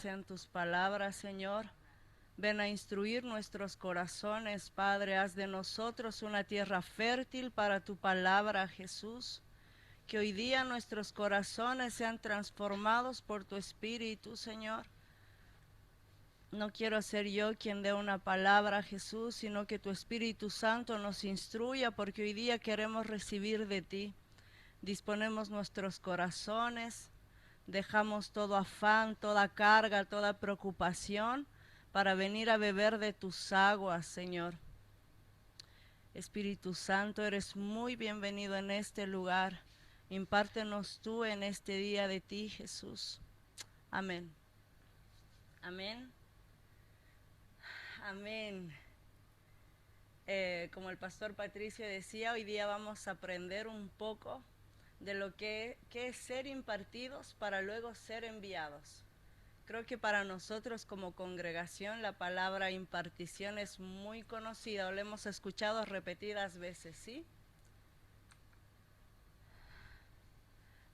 sean tus palabras, Señor. Ven a instruir nuestros corazones, Padre. Haz de nosotros una tierra fértil para tu palabra, Jesús. Que hoy día nuestros corazones sean transformados por tu Espíritu, Señor. No quiero ser yo quien dé una palabra, Jesús, sino que tu Espíritu Santo nos instruya, porque hoy día queremos recibir de ti. Disponemos nuestros corazones, dejamos todo afán, toda carga, toda preocupación, para venir a beber de tus aguas, Señor. Espíritu Santo, eres muy bienvenido en este lugar. Impártenos tú en este día de ti, Jesús. Amén. Amén. Amén. Como el pastor Patricio decía, hoy día vamos a aprender un poco de lo que es ser impartidos para luego ser enviados. Creo que para nosotros como congregación la palabra impartición es muy conocida, o la hemos escuchado repetidas veces, ¿sí?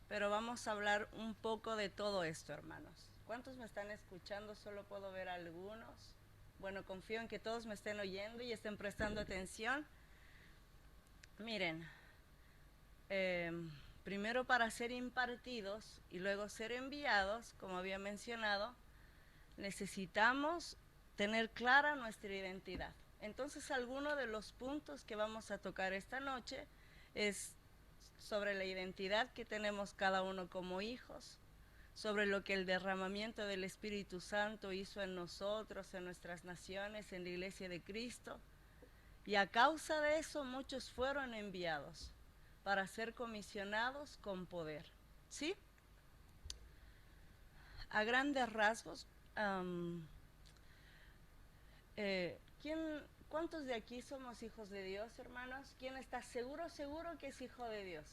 Pero vamos a hablar un poco de todo esto, hermanos. ¿Cuántos me están escuchando? Solo puedo ver algunos. Bueno, confío en que todos me estén oyendo y estén prestando atención. Miren, primero para ser impartidos y luego ser enviados, como había mencionado, necesitamos tener clara nuestra identidad. Entonces, alguno de los puntos que vamos a tocar esta noche es sobre la identidad que tenemos cada uno como hijos, sobre lo que el derramamiento del Espíritu Santo hizo en nosotros, en nuestras naciones, en la Iglesia de Cristo. Y a causa de eso muchos fueron enviados para ser comisionados con poder. ¿Sí? A grandes rasgos, ¿cuántos de aquí somos hijos de Dios, hermanos? ¿Quién está seguro que es hijo de Dios?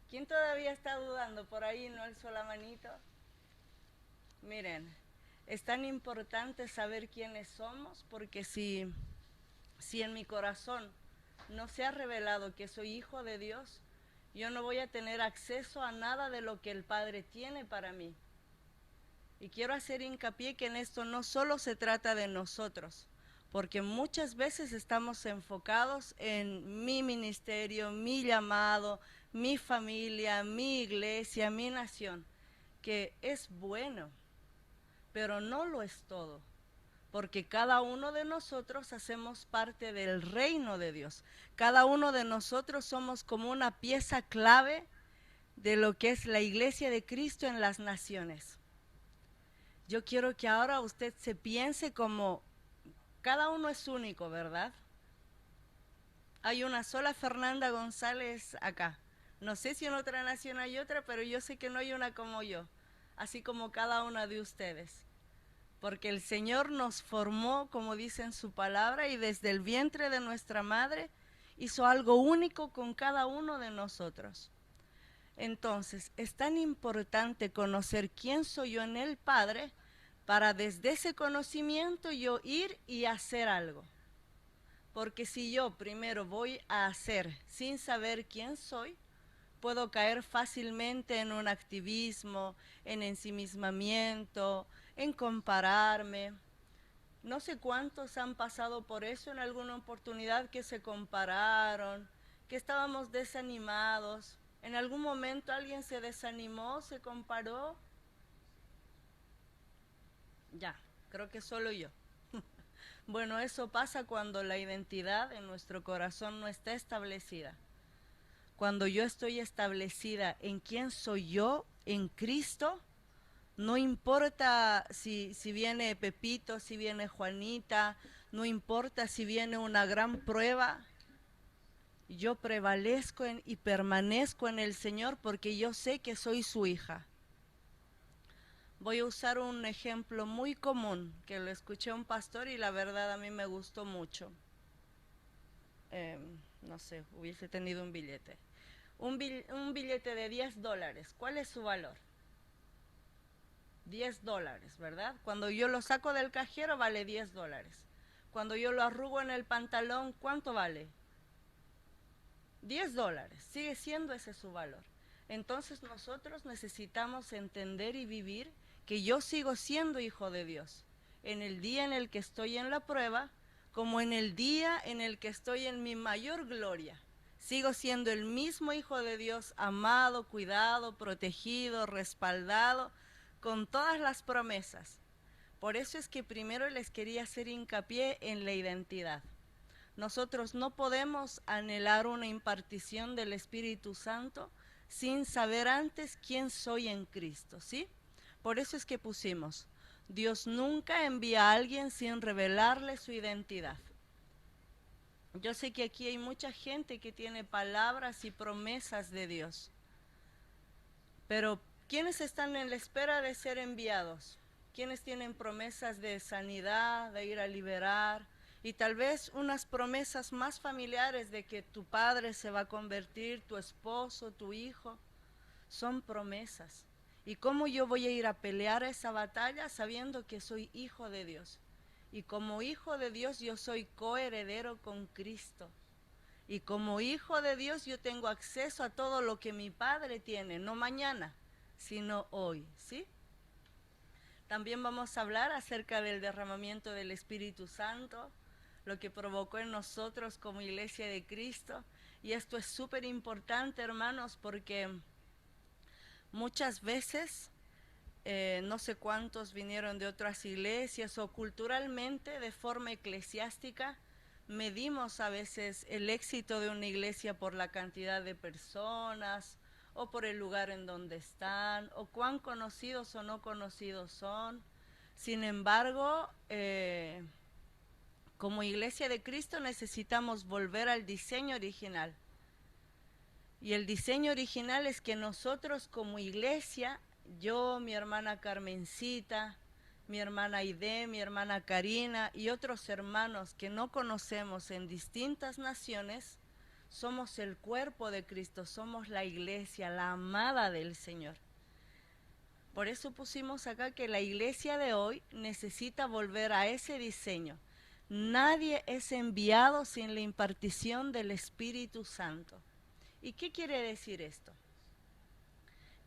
¿Quién todavía está dudando? Por ahí no alzó la manito. Miren, es tan importante saber quiénes somos, porque si en mi corazón no se ha revelado que soy hijo de Dios, yo no voy a tener acceso a nada de lo que el Padre tiene para mí. Y quiero hacer hincapié que en esto no solo se trata de nosotros, porque muchas veces estamos enfocados en mi ministerio, mi llamado, mi familia, mi iglesia, mi nación, que es bueno, pero no lo es todo, porque cada uno de nosotros hacemos parte del reino de Dios. Cada uno de nosotros somos como una pieza clave de lo que es la iglesia de Cristo en las naciones. Yo quiero que ahora usted se piense como cada uno es único, ¿verdad? Hay una sola Fernanda González acá. No sé si en otra nación hay otra, pero yo sé que no hay una como yo, así como cada una de ustedes. Porque el Señor nos formó, como dice en su palabra, y desde el vientre de nuestra madre hizo algo único con cada uno de nosotros. Entonces, es tan importante conocer quién soy yo en el Padre, para desde ese conocimiento yo ir y hacer algo. Porque si yo primero voy a hacer sin saber quién soy, puedo caer fácilmente en un activismo, en ensimismamiento, en compararme. No sé cuántos han pasado por eso en alguna oportunidad, que se compararon, que estábamos desanimados. ¿En algún momento alguien se desanimó, se comparó? Ya, creo que solo yo. Bueno, eso pasa cuando la identidad en nuestro corazón no está establecida. Cuando yo estoy establecida en quién soy yo, en Cristo, no importa si viene Pepito, si viene Juanita, no importa si viene una gran prueba, yo prevalezco y permanezco en el Señor, porque yo sé que soy su hija. Voy a usar un ejemplo muy común que lo escuché a un pastor y la verdad a mí me gustó mucho. No sé, hubiese tenido un billete. Un billete de $10, ¿cuál es su valor? $10, ¿verdad? Cuando yo lo saco del cajero vale $10. Cuando yo lo arrugo en el pantalón, ¿cuánto vale? $10, sigue siendo ese su valor. Entonces nosotros necesitamos entender y vivir que yo sigo siendo hijo de Dios, en el día en el que estoy en la prueba, como en el día en el que estoy en mi mayor gloria. Sigo siendo el mismo hijo de Dios, amado, cuidado, protegido, respaldado, con todas las promesas. Por eso es que primero les quería hacer hincapié en la identidad. Nosotros no podemos anhelar una impartición del Espíritu Santo sin saber antes quién soy en Cristo, ¿sí? Por eso es que pusimos, Dios nunca envía a alguien sin revelarle su identidad. Yo sé que aquí hay mucha gente que tiene palabras y promesas de Dios, pero ¿quiénes están en la espera de ser enviados? ¿Quiénes tienen promesas de sanidad, de ir a liberar? Y tal vez unas promesas más familiares de que tu padre se va a convertir, tu esposo, tu hijo. Son promesas. ¿Y cómo yo voy a ir a pelear esa batalla sabiendo que soy hijo de Dios? Y como hijo de Dios yo soy coheredero con Cristo. Y como hijo de Dios yo tengo acceso a todo lo que mi Padre tiene, no mañana, sino hoy, ¿sí? También vamos a hablar acerca del derramamiento del Espíritu Santo, lo que provocó en nosotros como Iglesia de Cristo. Y esto es súper importante, hermanos, porque muchas veces, no sé cuántos vinieron de otras iglesias o culturalmente, de forma eclesiástica, medimos a veces el éxito de una iglesia por la cantidad de personas o por el lugar en donde están o cuán conocidos o no conocidos son. Sin embargo, como Iglesia de Cristo necesitamos volver al diseño original. Y el diseño original es que nosotros como iglesia, yo, mi hermana Carmencita, mi hermana Aide, mi hermana Karina y otros hermanos que no conocemos en distintas naciones, somos el cuerpo de Cristo, somos la iglesia, la amada del Señor. Por eso pusimos acá que la iglesia de hoy necesita volver a ese diseño. Nadie es enviado sin la impartición del Espíritu Santo. ¿Y qué quiere decir esto?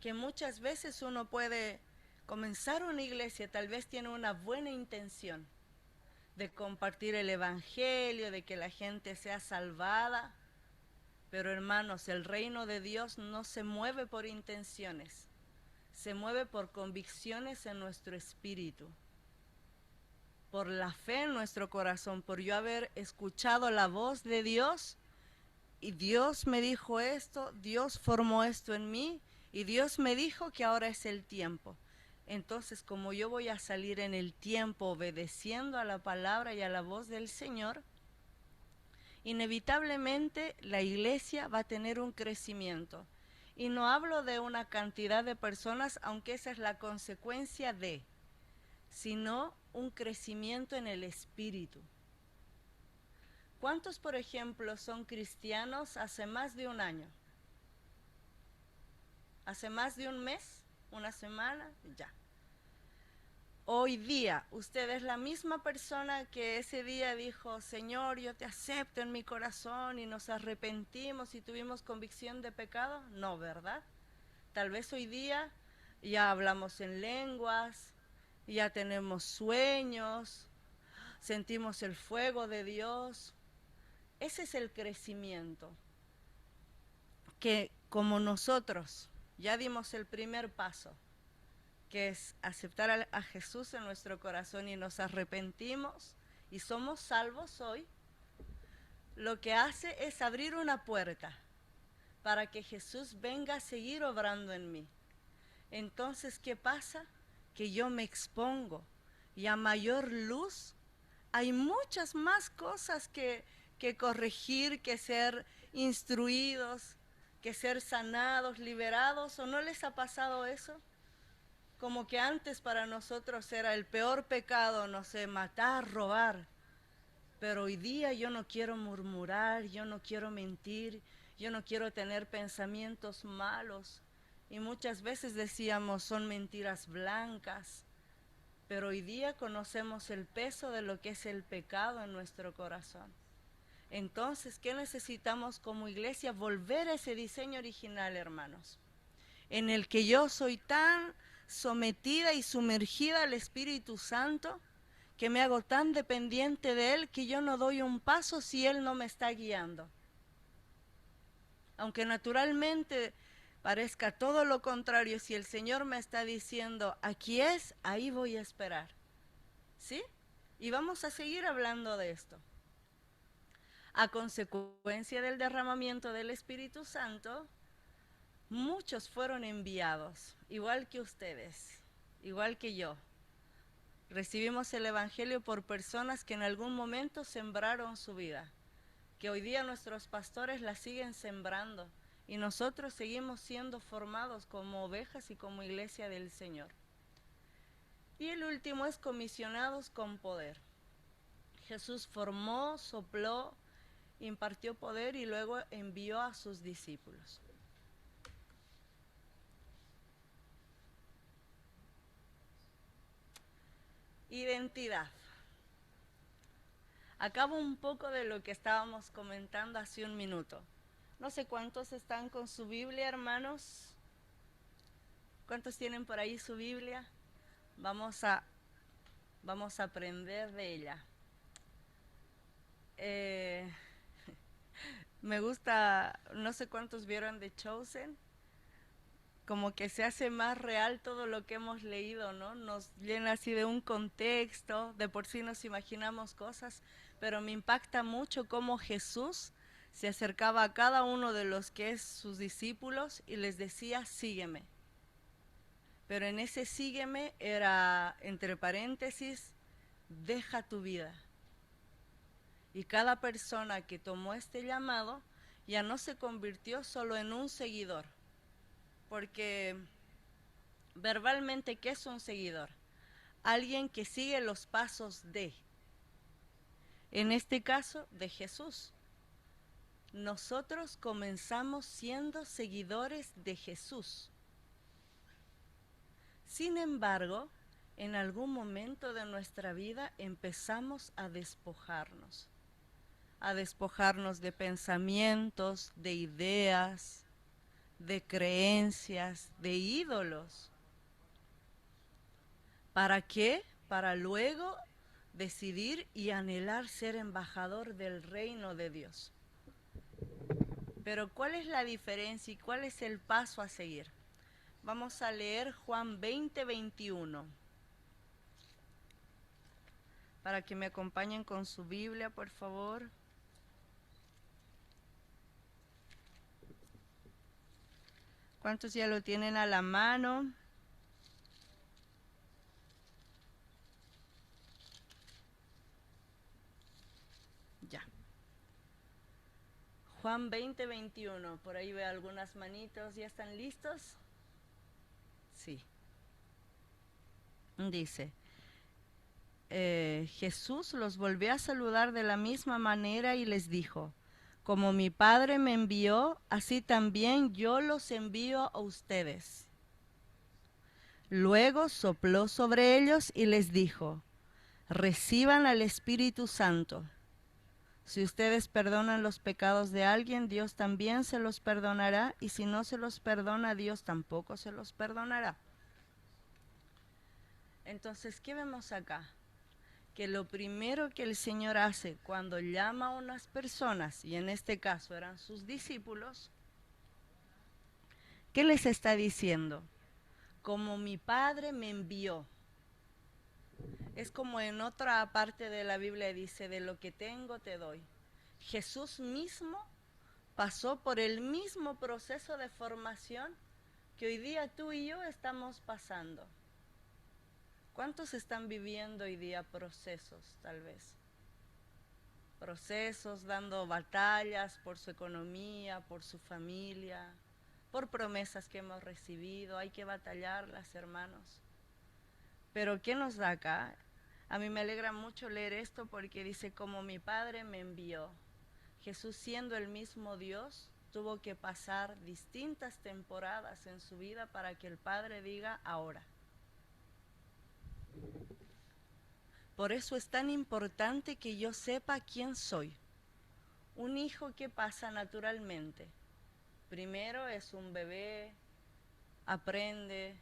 Que muchas veces uno puede comenzar una iglesia, tal vez tiene una buena intención de compartir el evangelio, de que la gente sea salvada, pero hermanos, el reino de Dios no se mueve por intenciones, se mueve por convicciones en nuestro espíritu, por la fe en nuestro corazón, por yo haber escuchado la voz de Dios. Y Dios me dijo esto, Dios formó esto en mí y Dios me dijo que ahora es el tiempo. Entonces, como yo voy a salir en el tiempo obedeciendo a la palabra y a la voz del Señor, inevitablemente la iglesia va a tener un crecimiento. Y no hablo de una cantidad de personas, aunque esa es la consecuencia de, sino un crecimiento en el espíritu. ¿Cuántos, por ejemplo, son cristianos hace más de un año? ¿Hace más de un mes? ¿Una semana? Ya. Hoy día, usted es la misma persona que ese día dijo, Señor, yo te acepto en mi corazón y nos arrepentimos y tuvimos convicción de pecado. No, ¿verdad? Tal vez hoy día ya hablamos en lenguas, ya tenemos sueños, sentimos el fuego de Dios. Ese es el crecimiento, que como nosotros ya dimos el primer paso, que es aceptar a Jesús en nuestro corazón y nos arrepentimos y somos salvos hoy, lo que hace es abrir una puerta para que Jesús venga a seguir obrando en mí. Entonces, ¿qué pasa? Que yo me expongo y a mayor luz hay muchas más cosas que corregir, que ser instruidos, que ser sanados, liberados. ¿O no les ha pasado eso? Como que antes para nosotros era el peor pecado, no sé, matar, robar. Pero hoy día yo no quiero murmurar, yo no quiero mentir, yo no quiero tener pensamientos malos. Y muchas veces decíamos, son mentiras blancas. Pero hoy día conocemos el peso de lo que es el pecado en nuestro corazón. Entonces, ¿qué necesitamos como iglesia? Volver a ese diseño original, hermanos, en el que yo soy tan sometida y sumergida al Espíritu Santo, que me hago tan dependiente de Él que yo no doy un paso si Él no me está guiando. Aunque naturalmente parezca todo lo contrario, si el Señor me está diciendo, aquí es, ahí voy a esperar. ¿Sí? Y vamos a seguir hablando de esto. A consecuencia del derramamiento del Espíritu Santo, muchos fueron enviados, igual que ustedes, igual que yo. Recibimos el Evangelio por personas que en algún momento sembraron su vida, que hoy día nuestros pastores la siguen sembrando y nosotros seguimos siendo formados como ovejas y como iglesia del Señor. Y el último es comisionados con poder. Jesús formó, sopló, impartió poder y luego envió a sus discípulos. Identidad. Acabo un poco de lo que estábamos comentando hace un minuto. No sé cuántos están con su Biblia, hermanos. ¿Cuántos tienen por ahí su Biblia? Vamos a aprender de ella. Me gusta, no sé cuántos vieron The Chosen, como que se hace más real todo lo que hemos leído, ¿no? Nos llena así de un contexto, de por sí nos imaginamos cosas, pero me impacta mucho cómo Jesús se acercaba a cada uno de los que es sus discípulos y les decía, sígueme. Pero en ese sígueme era, entre paréntesis, deja tu vida. Y cada persona que tomó este llamado ya no se convirtió solo en un seguidor, porque verbalmente, ¿qué es un seguidor? Alguien que sigue los pasos de, en este caso, de Jesús. Nosotros comenzamos siendo seguidores de Jesús. Sin embargo, en algún momento de nuestra vida empezamos a despojarnos de pensamientos, de ideas, de creencias, de ídolos. ¿Para qué? Para luego decidir y anhelar ser embajador del reino de Dios. Pero ¿cuál es la diferencia y cuál es el paso a seguir? Vamos a leer Juan 20, 21. Para que me acompañen con su Biblia, por favor. ¿Cuántos ya lo tienen a la mano? Ya. Juan 20, 21. Por ahí veo algunas manitos. ¿Ya están listos? Sí. Dice, Jesús los volvió a saludar de la misma manera y les dijo, como mi Padre me envió, así también yo los envío a ustedes. Luego sopló sobre ellos y les dijo, reciban al Espíritu Santo. Si ustedes perdonan los pecados de alguien, Dios también se los perdonará, y si no se los perdona, Dios tampoco se los perdonará. Entonces, ¿qué vemos acá? Que lo primero que el Señor hace cuando llama a unas personas, y en este caso eran sus discípulos, ¿qué les está diciendo? Como mi Padre me envió. Es como en otra parte de la Biblia dice, de lo que tengo te doy. Jesús mismo pasó por el mismo proceso de formación que hoy día tú y yo estamos pasando. ¿Cuántos están viviendo hoy día procesos, tal vez? Procesos, dando batallas por su economía, por su familia, por promesas que hemos recibido. Hay que batallarlas, hermanos. Pero ¿qué nos da acá? A mí me alegra mucho leer esto porque dice, como mi Padre me envió. Jesús, siendo el mismo Dios, tuvo que pasar distintas temporadas en su vida para que el Padre diga ahora. Por eso es tan importante que yo sepa quién soy. Un hijo que pasa naturalmente. Primero es un bebé, aprende,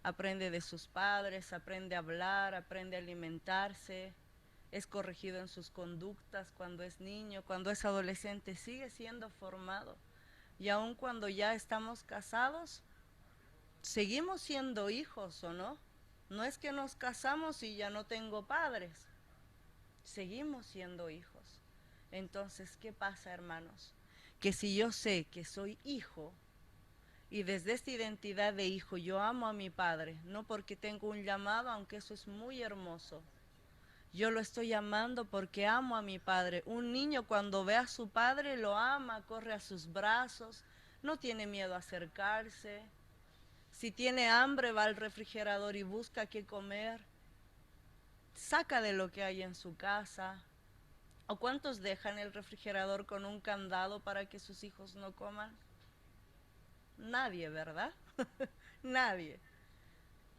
aprende de sus padres, aprende a hablar, aprende a alimentarse, es corregido en sus conductas cuando es niño, cuando es adolescente, sigue siendo formado. Y aun cuando ya estamos casados, seguimos siendo hijos, ¿o no? No es que nos casamos y ya no tengo padres, seguimos siendo hijos. Entonces, ¿qué pasa, hermanos? Que si yo sé que soy hijo, y desde esta identidad de hijo yo amo a mi padre, no porque tengo un llamado, aunque eso es muy hermoso. Yo lo estoy amando porque amo a mi padre. Un niño cuando ve a su padre lo ama, corre a sus brazos, no tiene miedo a acercarse. Si tiene hambre va al refrigerador y busca qué comer. Saca de lo que hay en su casa. ¿O cuántos dejan el refrigerador con un candado para que sus hijos no coman? Nadie, ¿verdad? Nadie.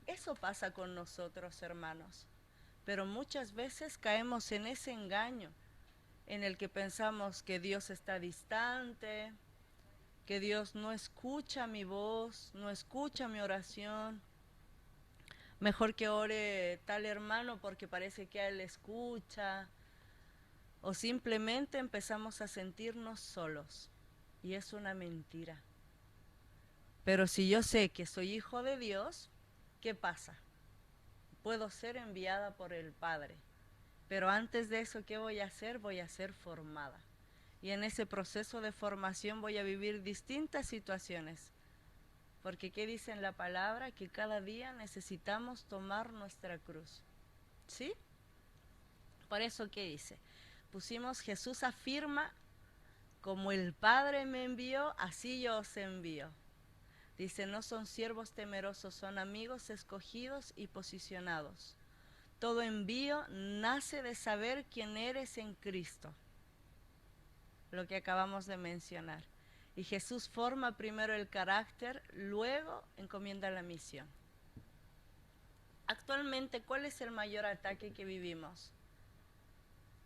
Eso pasa con nosotros, hermanos. Pero muchas veces caemos en ese engaño en el que pensamos que Dios está distante, que Dios no escucha mi voz, no escucha mi oración. Mejor que ore tal hermano porque parece que a él escucha. O simplemente empezamos a sentirnos solos. Y es una mentira. Pero si yo sé que soy hijo de Dios, ¿qué pasa? Puedo ser enviada por el Padre. Pero antes de eso, ¿qué voy a hacer? Voy a ser formada. Y en ese proceso de formación voy a vivir distintas situaciones. Porque ¿qué dice en la palabra? Que cada día necesitamos tomar nuestra cruz. ¿Sí? Por eso, ¿qué dice? Pusimos, Jesús afirma, como el Padre me envió, así yo os envío. Dice, no son siervos temerosos, son amigos escogidos y posicionados. Todo envío nace de saber quién eres en Cristo, lo que acabamos de mencionar. Y Jesús forma primero el carácter, luego encomienda la misión. Actualmente, ¿cuál es el mayor ataque que vivimos?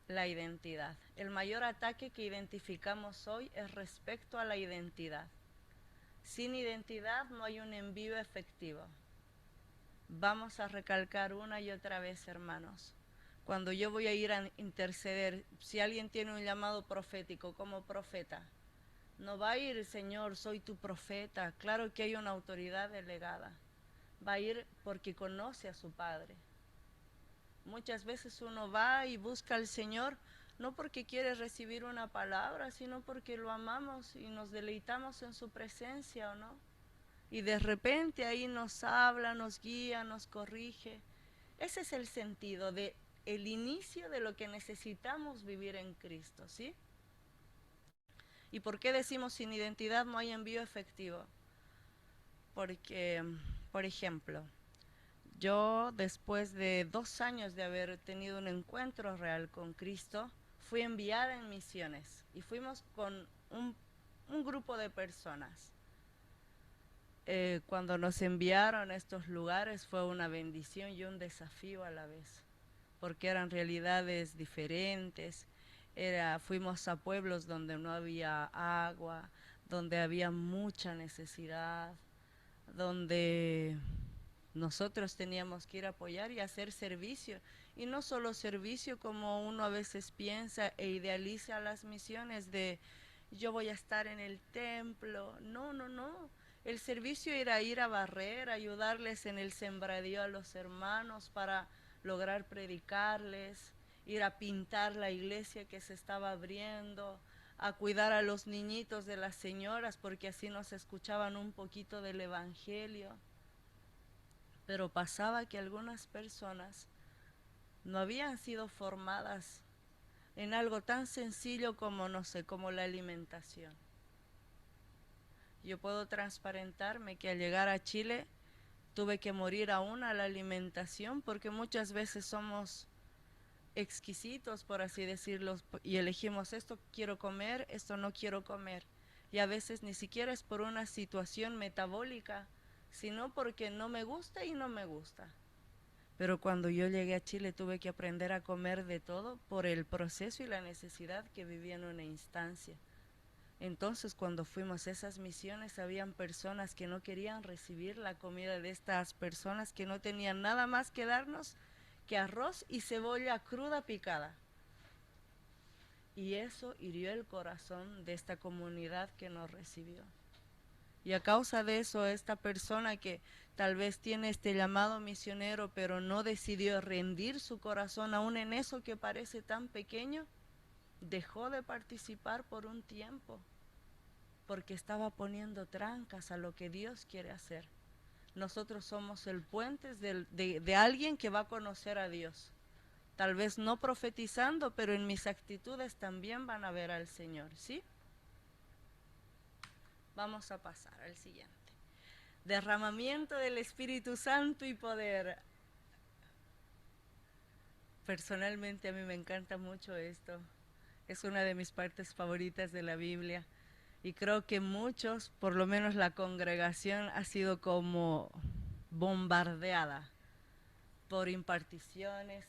La identidad. El mayor ataque que identificamos hoy es respecto a la identidad. Sin identidad no hay un envío efectivo. Vamos a recalcar una y otra vez, hermanos. Cuando yo voy a ir a interceder, si alguien tiene un llamado profético como profeta, no va a ir, Señor, soy tu profeta. Claro que hay una autoridad delegada. Va a ir porque conoce a su Padre. Muchas veces uno va y busca al Señor no porque quiere recibir una palabra, sino porque lo amamos y nos deleitamos en su presencia, ¿o no? Y de repente ahí nos habla, nos guía, nos corrige. Ese es el sentido de el inicio de lo que necesitamos vivir en Cristo, ¿sí? ¿Y por qué decimos sin identidad no hay envío efectivo? Porque, por ejemplo, yo después de 2 años de haber tenido un encuentro real con Cristo, fui enviada en misiones y fuimos con un grupo de personas. Cuando nos enviaron a estos lugares fue una bendición y un desafío a la vez, porque eran realidades diferentes. Fuimos a pueblos donde no había agua, donde había mucha necesidad, donde nosotros teníamos que ir a apoyar y hacer servicio. Y no solo servicio como uno a veces piensa e idealiza las misiones de yo voy a estar en el templo. No, no, no. El servicio era ir a barrer, ayudarles en el sembradío a los hermanos para lograr predicarles, ir a pintar la iglesia que se estaba abriendo, a cuidar a los niñitos de las señoras porque así nos escuchaban un poquito del evangelio. Pero pasaba que algunas personas no habían sido formadas en algo tan sencillo como, no sé, como la alimentación. Yo puedo transparentarme que al llegar a Chile tuve que morir aún a la alimentación porque muchas veces somos exquisitos, por así decirlo, y elegimos esto quiero comer, esto no quiero comer. Y a veces ni siquiera es por una situación metabólica, sino porque no me gusta y no me gusta. Pero cuando yo llegué a Chile tuve que aprender a comer de todo por el proceso y la necesidad que vivía en una instancia. Entonces, cuando fuimos a esas misiones, habían personas que no querían recibir la comida de estas personas, que no tenían nada más que darnos que arroz y cebolla cruda picada. Y eso hirió el corazón de esta comunidad que nos recibió. Y a causa de eso, esta persona que tal vez tiene este llamado misionero, pero no decidió rendir su corazón aún en eso que parece tan pequeño, dejó de participar por un tiempo, porque estaba poniendo trancas a lo que Dios quiere hacer. Nosotros somos el puente de alguien que va a conocer a Dios. Tal vez no profetizando, pero en mis actitudes también van a ver al Señor, ¿sí? Vamos a pasar al siguiente. Derramamiento del Espíritu Santo y poder. Personalmente a mí me encanta mucho esto. Es una de mis partes favoritas de la Biblia. Y creo que muchos, por lo menos la congregación, ha sido como bombardeada por imparticiones.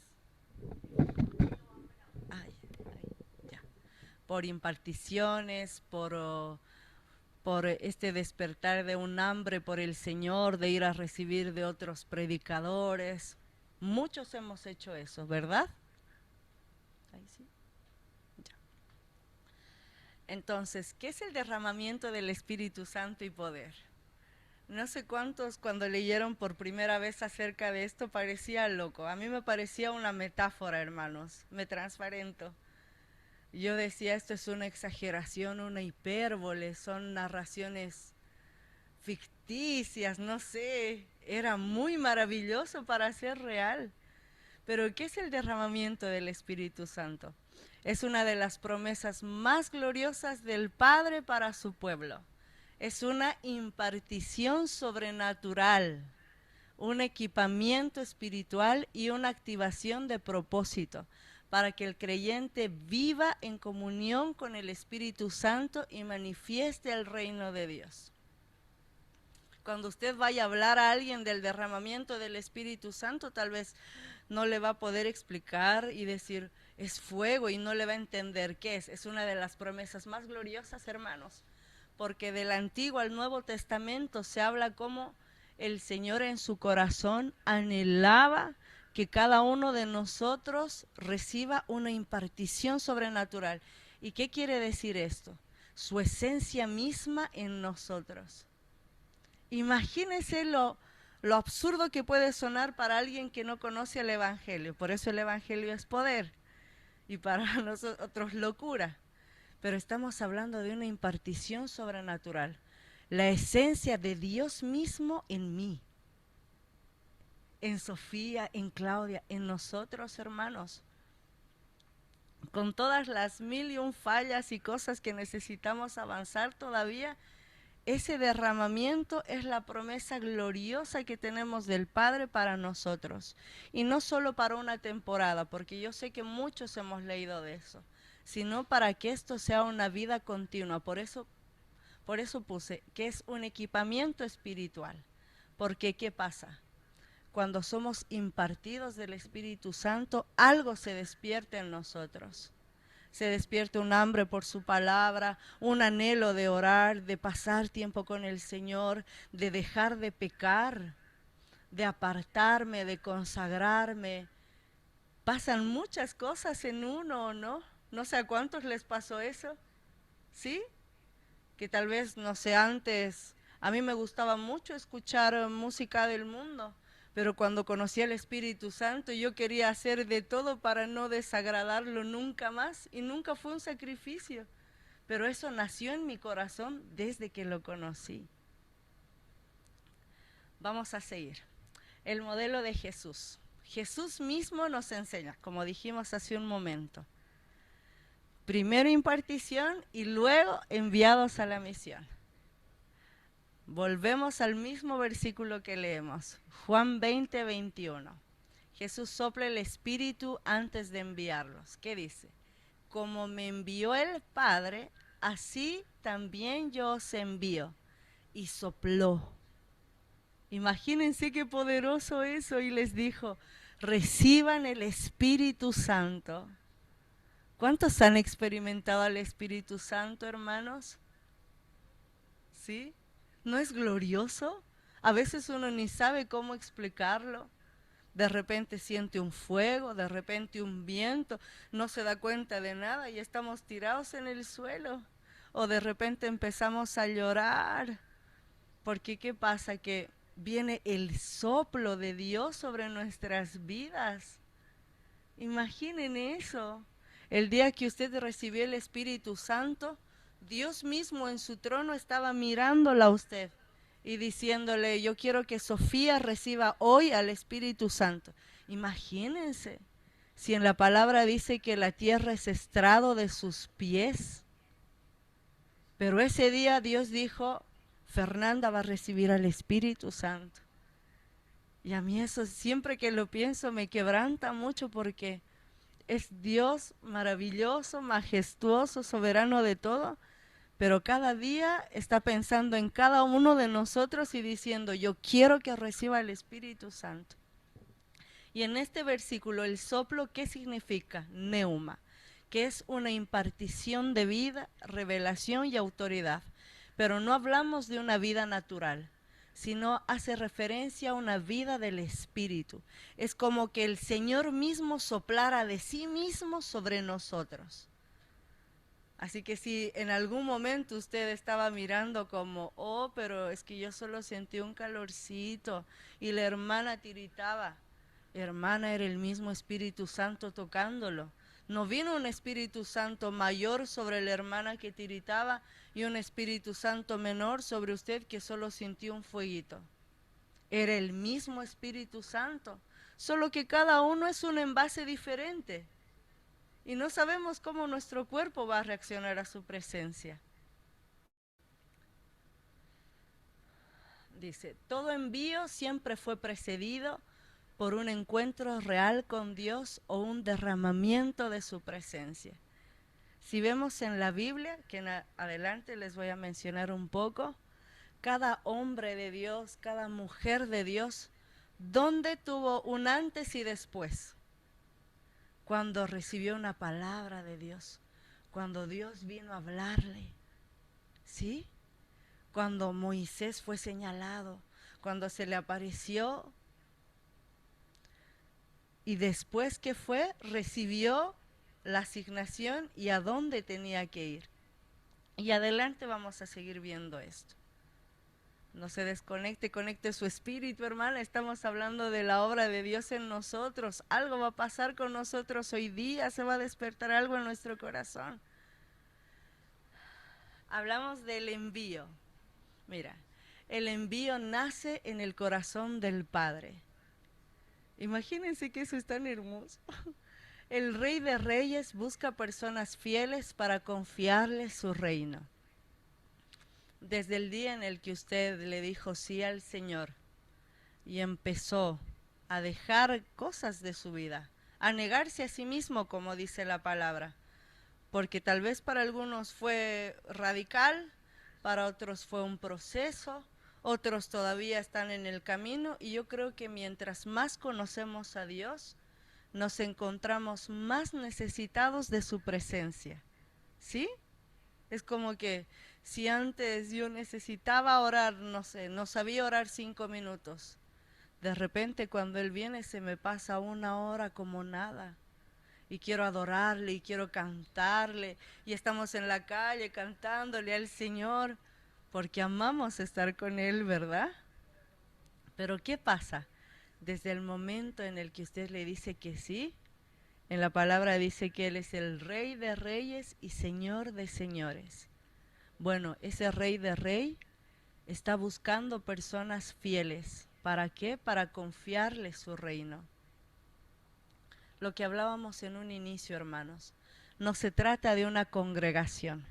Por imparticiones, por este despertar de un hambre por el Señor, de ir a recibir de otros predicadores. Muchos hemos hecho eso, ¿verdad? Ahí sí. Ya. Entonces, ¿qué es el derramamiento del Espíritu Santo y poder? No sé cuántos cuando leyeron por primera vez acerca de esto parecía loco. A mí me parecía una metáfora, hermanos. Me transparento. Yo decía, esto es una exageración, una hipérbole, son narraciones ficticias, no sé, era muy maravilloso para ser real. Pero ¿qué es el derramamiento del Espíritu Santo? Es una de las promesas más gloriosas del Padre para su pueblo. Es una impartición sobrenatural, un equipamiento espiritual y una activación de propósito para que el creyente viva en comunión con el Espíritu Santo y manifieste el reino de Dios. Cuando usted vaya a hablar a alguien del derramamiento del Espíritu Santo, tal vez no le va a poder explicar y decir, es fuego, y no le va a entender qué es. Es una de las promesas más gloriosas, hermanos, porque del Antiguo al Nuevo Testamento se habla como el Señor en su corazón anhelaba que cada uno de nosotros reciba una impartición sobrenatural. ¿Y qué quiere decir esto? Su esencia misma en nosotros. Imagínense lo absurdo que puede sonar para alguien que no conoce el Evangelio. Por eso el Evangelio es poder y para nosotros locura. Pero estamos hablando de una impartición sobrenatural. La esencia de Dios mismo en mí, en Sofía, en Claudia, en nosotros, hermanos. Con todas las 1001 fallas y cosas que necesitamos avanzar todavía, ese derramamiento es la promesa gloriosa que tenemos del Padre para nosotros. Y no solo para una temporada, porque yo sé que muchos hemos leído de eso, sino para que esto sea una vida continua. Por eso puse que es un equipamiento espiritual. Porque ¿qué pasa? Cuando somos impartidos del Espíritu Santo, algo se despierta en nosotros. Se despierta un hambre por su palabra, un anhelo de orar, de pasar tiempo con el Señor, de dejar de pecar, de apartarme, de consagrarme. Pasan muchas cosas en uno, ¿no? No sé a cuántos les pasó eso, ¿sí? Que tal vez, no sé, antes, a mí me gustaba mucho escuchar música del mundo, pero cuando conocí al Espíritu Santo yo quería hacer de todo para no desagradarlo nunca más, y nunca fue un sacrificio, pero eso nació en mi corazón desde que lo conocí. Vamos a seguir. El modelo de Jesús. Jesús mismo nos enseña, como dijimos hace un momento. Primero impartición y luego enviados a la misión. Volvemos al mismo versículo que leemos, Juan 20, 21. Jesús sopla el Espíritu antes de enviarlos. ¿Qué dice? Como me envió el Padre, así también yo os envío. Y sopló. Imagínense qué poderoso eso, y les dijo, reciban el Espíritu Santo. ¿Cuántos han experimentado al Espíritu Santo, hermanos? ¿Sí? ¿No es glorioso? A veces uno ni sabe cómo explicarlo. De repente siente un fuego, de repente un viento, no se da cuenta de nada y estamos tirados en el suelo. O de repente empezamos a llorar. Porque ¿qué pasa? Que viene el soplo de Dios sobre nuestras vidas. Imaginen eso. El día que usted recibió el Espíritu Santo, Dios mismo en su trono estaba mirándola a usted y diciéndole, yo quiero que Sofía reciba hoy al Espíritu Santo. Imagínense, si en la palabra dice que la tierra es estrado de sus pies, pero ese día Dios dijo, Fernanda va a recibir al Espíritu Santo. Y a mí eso siempre que lo pienso me quebranta mucho porque es Dios maravilloso, majestuoso, soberano de todo, pero cada día está pensando en cada uno de nosotros y diciendo, yo quiero que reciba el Espíritu Santo. Y en este versículo, el soplo, ¿qué significa? Neuma, que es una impartición de vida, revelación y autoridad. Pero no hablamos de una vida natural, sino hace referencia a una vida del Espíritu. Es como que el Señor mismo soplara de sí mismo sobre nosotros. Así que si en algún momento usted estaba mirando como, oh, pero es que yo solo sentí un calorcito y la hermana tiritaba, hermana, era el mismo Espíritu Santo tocándolo. No vino un Espíritu Santo mayor sobre la hermana que tiritaba y un Espíritu Santo menor sobre usted que solo sintió un fueguito. Era el mismo Espíritu Santo, solo que cada uno es un envase diferente. Y no sabemos cómo nuestro cuerpo va a reaccionar a su presencia. Dice, todo envío siempre fue precedido por un encuentro real con Dios o un derramamiento de su presencia. Si vemos en la Biblia, que en adelante les voy a mencionar un poco, cada hombre de Dios, cada mujer de Dios, ¿dónde tuvo un antes y después? Cuando recibió una palabra de Dios, cuando Dios vino a hablarle, ¿sí? Cuando Moisés fue señalado, cuando se le apareció. Y después que fue, recibió la asignación y a dónde tenía que ir. Y adelante vamos a seguir viendo esto. No se desconecte, conecte su espíritu, hermana. Estamos hablando de la obra de Dios en nosotros. Algo va a pasar con nosotros hoy día, se va a despertar algo en nuestro corazón. Hablamos del envío. Mira, el envío nace en el corazón del Padre. Imagínense que eso es tan hermoso. El Rey de Reyes busca personas fieles para confiarles su reino. Desde el día en el que usted le dijo sí al Señor y empezó a dejar cosas de su vida, a negarse a sí mismo, como dice la palabra, porque tal vez para algunos fue radical, para otros fue un proceso, otros todavía están en el camino, y yo creo que mientras más conocemos a Dios, nos encontramos más necesitados de su presencia, ¿sí? Es como que si antes yo necesitaba orar, no sé, no sabía orar 5 minutos, de repente cuando Él viene se me pasa 1 hora como nada. Y quiero adorarle y quiero cantarle. Y estamos en la calle cantándole al Señor porque amamos estar con Él, ¿verdad? Pero ¿qué pasa? Desde el momento en el que usted le dice que sí, en la palabra dice que Él es el Rey de Reyes y Señor de Señores. Bueno, ese Rey de Rey está buscando personas fieles. ¿Para qué? Para confiarle su reino. Lo que hablábamos en un inicio, hermanos, no se trata de una congregación.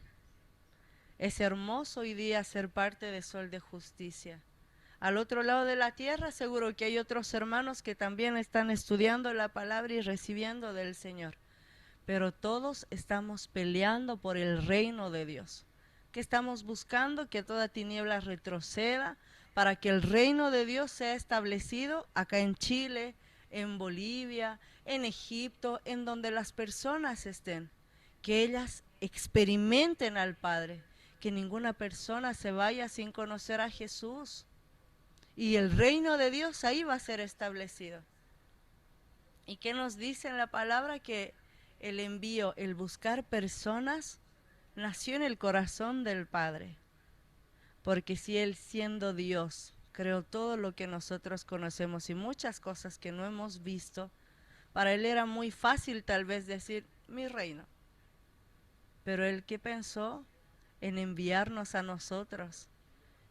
Es hermoso hoy día ser parte de Sol de Justicia. Al otro lado de la tierra seguro que hay otros hermanos que también están estudiando la palabra y recibiendo del Señor. Pero todos estamos peleando por el reino de Dios. ¿Qué estamos buscando? Que toda tiniebla retroceda para que el reino de Dios sea establecido acá en Chile, en Bolivia, en Egipto, en donde las personas estén. que ellas experimenten al Padre, que ninguna persona se vaya sin conocer a Jesús. Y el reino de Dios ahí va a ser establecido. ¿Y qué nos dice en la palabra? Que el envío, el buscar personas, nació en el corazón del Padre. Porque si Él, siendo Dios, creó todo lo que nosotros conocemos y muchas cosas que no hemos visto, para Él era muy fácil tal vez decir, mi reino. Pero Él, ¿qué pensó? En enviarnos a nosotros,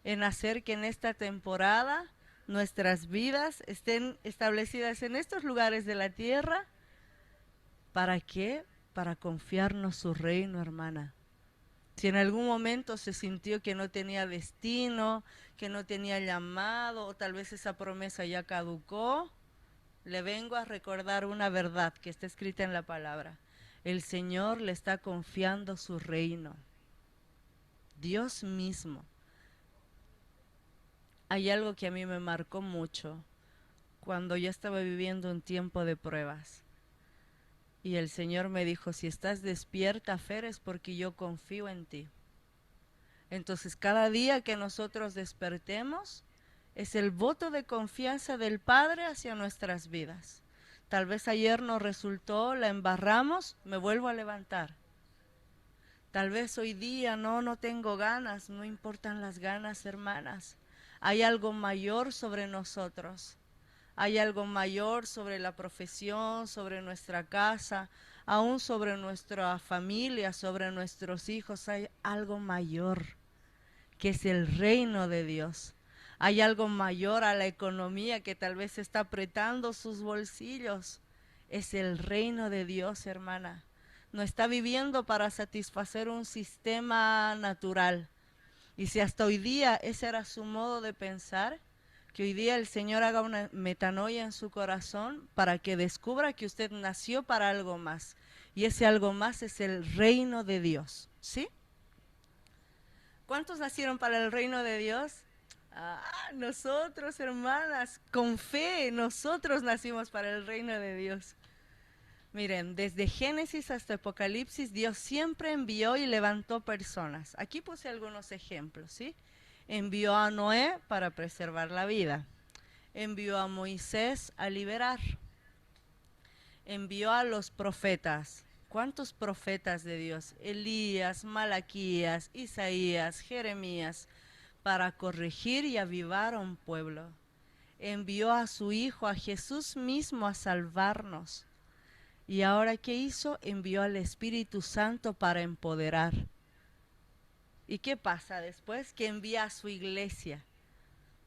en hacer que en esta temporada nuestras vidas estén establecidas en estos lugares de la tierra. ¿Para qué? Para confiarnos su reino, hermana. Si en algún momento se sintió que no tenía destino, que no tenía llamado, o tal vez esa promesa ya caducó, le vengo a recordar una verdad que está escrita en la palabra. El Señor le está confiando su reino. Dios mismo. Hay algo que a mí me marcó mucho cuando yo estaba viviendo un tiempo de pruebas. Y el Señor me dijo, si estás despierta, Fer, es porque yo confío en ti. Entonces, cada día que nosotros despertemos, es el voto de confianza del Padre hacia nuestras vidas. Tal vez ayer nos resultó, la embarramos, me vuelvo a levantar. Tal vez hoy día no tengo ganas, no importan las ganas, hermanas. Hay algo mayor sobre nosotros. Hay algo mayor sobre la profesión, sobre nuestra casa, aún sobre nuestra familia, sobre nuestros hijos. Hay algo mayor, que es el reino de Dios. Hay algo mayor a la economía que tal vez está apretando sus bolsillos. Es el reino de Dios, hermana. No está viviendo para satisfacer un sistema natural. Y si hasta hoy día ese era su modo de pensar, que hoy día el Señor haga una metanoia en su corazón para que descubra que usted nació para algo más. Y ese algo más es el reino de Dios. ¿Sí? ¿Cuántos nacieron para el reino de Dios? Nosotros, hermanas, con fe, nosotros nacimos para el reino de Dios. Miren, desde Génesis hasta Apocalipsis, Dios siempre envió y levantó personas. Aquí puse algunos ejemplos, ¿sí? Envió a Noé para preservar la vida. Envió a Moisés a liberar. Envió a los profetas. ¿Cuántos profetas de Dios? Elías, Malaquías, Isaías, Jeremías, para corregir y avivar a un pueblo. Envió a su Hijo, a Jesús mismo, a salvarnos. Y ahora, ¿qué hizo? Envió al Espíritu Santo para empoderar. ¿Y qué pasa después? Que envía a su iglesia.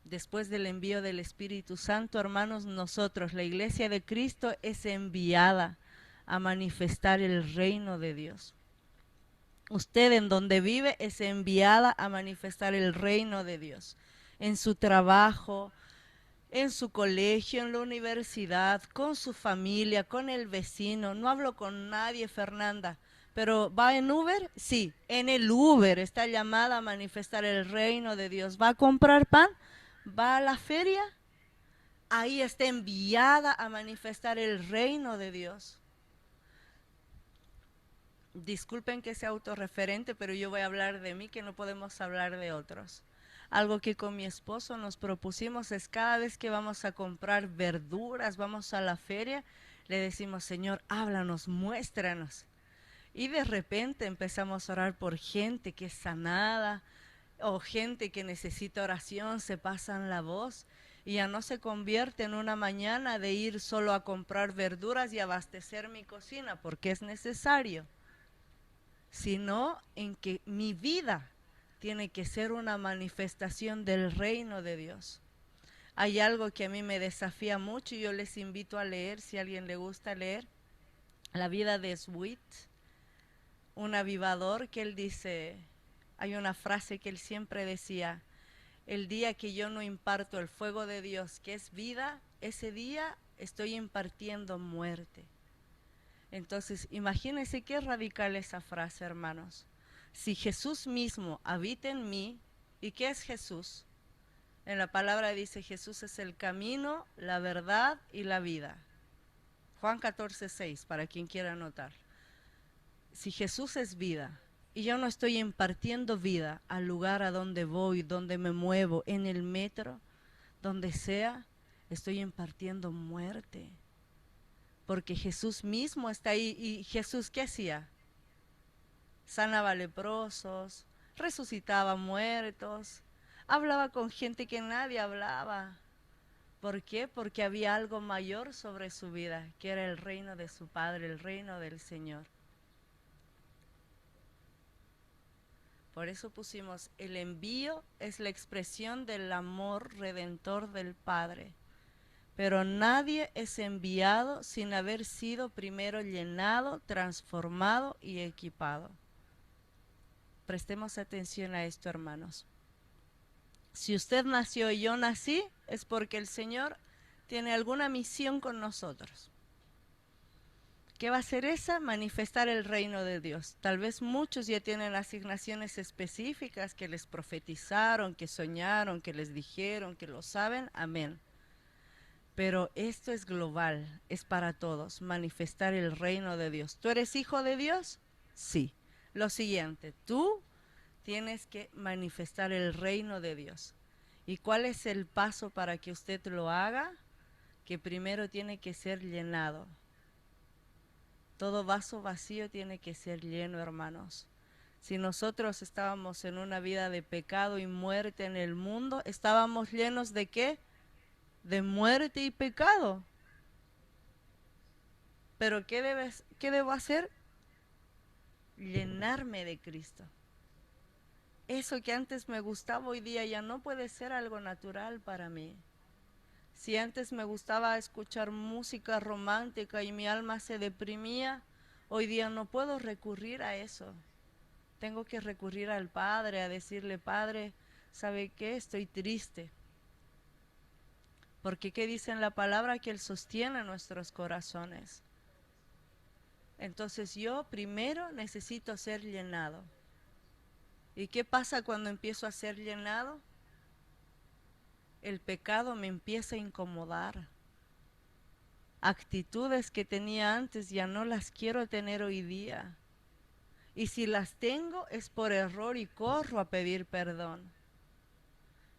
Después del envío del Espíritu Santo, hermanos, nosotros, la iglesia de Cristo, es enviada a manifestar el reino de Dios. Usted en donde vive es enviada a manifestar el reino de Dios. En su trabajo, en su colegio, en la universidad, con su familia, con el vecino. No hablo con nadie, Fernanda. ¿Pero va en Uber? Sí, en el Uber está llamada a manifestar el reino de Dios. ¿Va a comprar pan? ¿Va a la feria? Ahí está enviada a manifestar el reino de Dios. Disculpen que sea autorreferente, pero yo voy a hablar de mí, que no podemos hablar de otros. Algo que con mi esposo nos propusimos es cada vez que vamos a comprar verduras, vamos a la feria, le decimos, Señor, háblanos, muéstranos. Y de repente empezamos a orar por gente que es sanada o gente que necesita oración, se pasan la voz y ya no se convierte en una mañana de ir solo a comprar verduras y abastecer mi cocina porque es necesario, sino en que mi vida tiene que ser una manifestación del reino de Dios. Hay algo que a mí me desafía mucho y yo les invito a leer, si a alguien le gusta leer, la vida de Sweet, un avivador, que él dice, hay una frase que él siempre decía, el día que yo no imparto el fuego de Dios, que es vida, ese día estoy impartiendo muerte. Entonces, imagínense qué radical esa frase, hermanos. Si Jesús mismo habita en mí, ¿y qué es Jesús? En la palabra dice, Jesús es el camino, la verdad y la vida. Juan 14:6, para quien quiera anotar. si Jesús es vida y yo no estoy impartiendo vida al lugar a donde voy, donde me muevo, en el metro, donde sea, estoy impartiendo muerte. Porque Jesús mismo está ahí. ¿Y Jesús qué hacía? Sanaba leprosos, resucitaba muertos, hablaba con gente que nadie hablaba. ¿Por qué? Porque había algo mayor sobre su vida, que era el reino de su Padre, el reino del Señor. Por eso pusimos, el envío es la expresión del amor redentor del Padre. Pero nadie es enviado sin haber sido primero llenado, transformado y equipado. Prestemos atención a esto, hermanos. Si usted nació y yo nací, es porque el Señor tiene alguna misión con nosotros. ¿Qué va a ser esa? Manifestar el reino de Dios. Tal vez muchos ya tienen asignaciones específicas que les profetizaron, que soñaron, que les dijeron, que lo saben. Amén. Pero esto es global, es para todos, manifestar el reino de Dios. ¿Tú eres hijo de Dios? Sí. Lo siguiente, tú tienes que manifestar el reino de Dios. ¿Y cuál es el paso para que usted lo haga? Que primero tiene que ser llenado. Todo vaso vacío tiene que ser lleno, hermanos. Si nosotros estábamos en una vida de pecado y muerte en el mundo, ¿estábamos llenos de qué? De muerte y pecado. Pero ¿qué debo hacer? Llenarme de Cristo. Eso que antes me gustaba hoy día ya no puede ser algo natural para mí. Si antes me gustaba escuchar música romántica y mi alma se deprimía, hoy día no puedo recurrir a eso. Tengo que recurrir al Padre, a decirle, Padre, ¿sabe qué? Estoy triste. Porque ¿qué dice en la palabra? Que Él sostiene nuestros corazones. Entonces yo primero necesito ser llenado. ¿Y qué pasa cuando empiezo a ser llenado? El pecado me empieza a incomodar. Actitudes que tenía antes ya no las quiero tener hoy día. Y si las tengo es por error y corro a pedir perdón.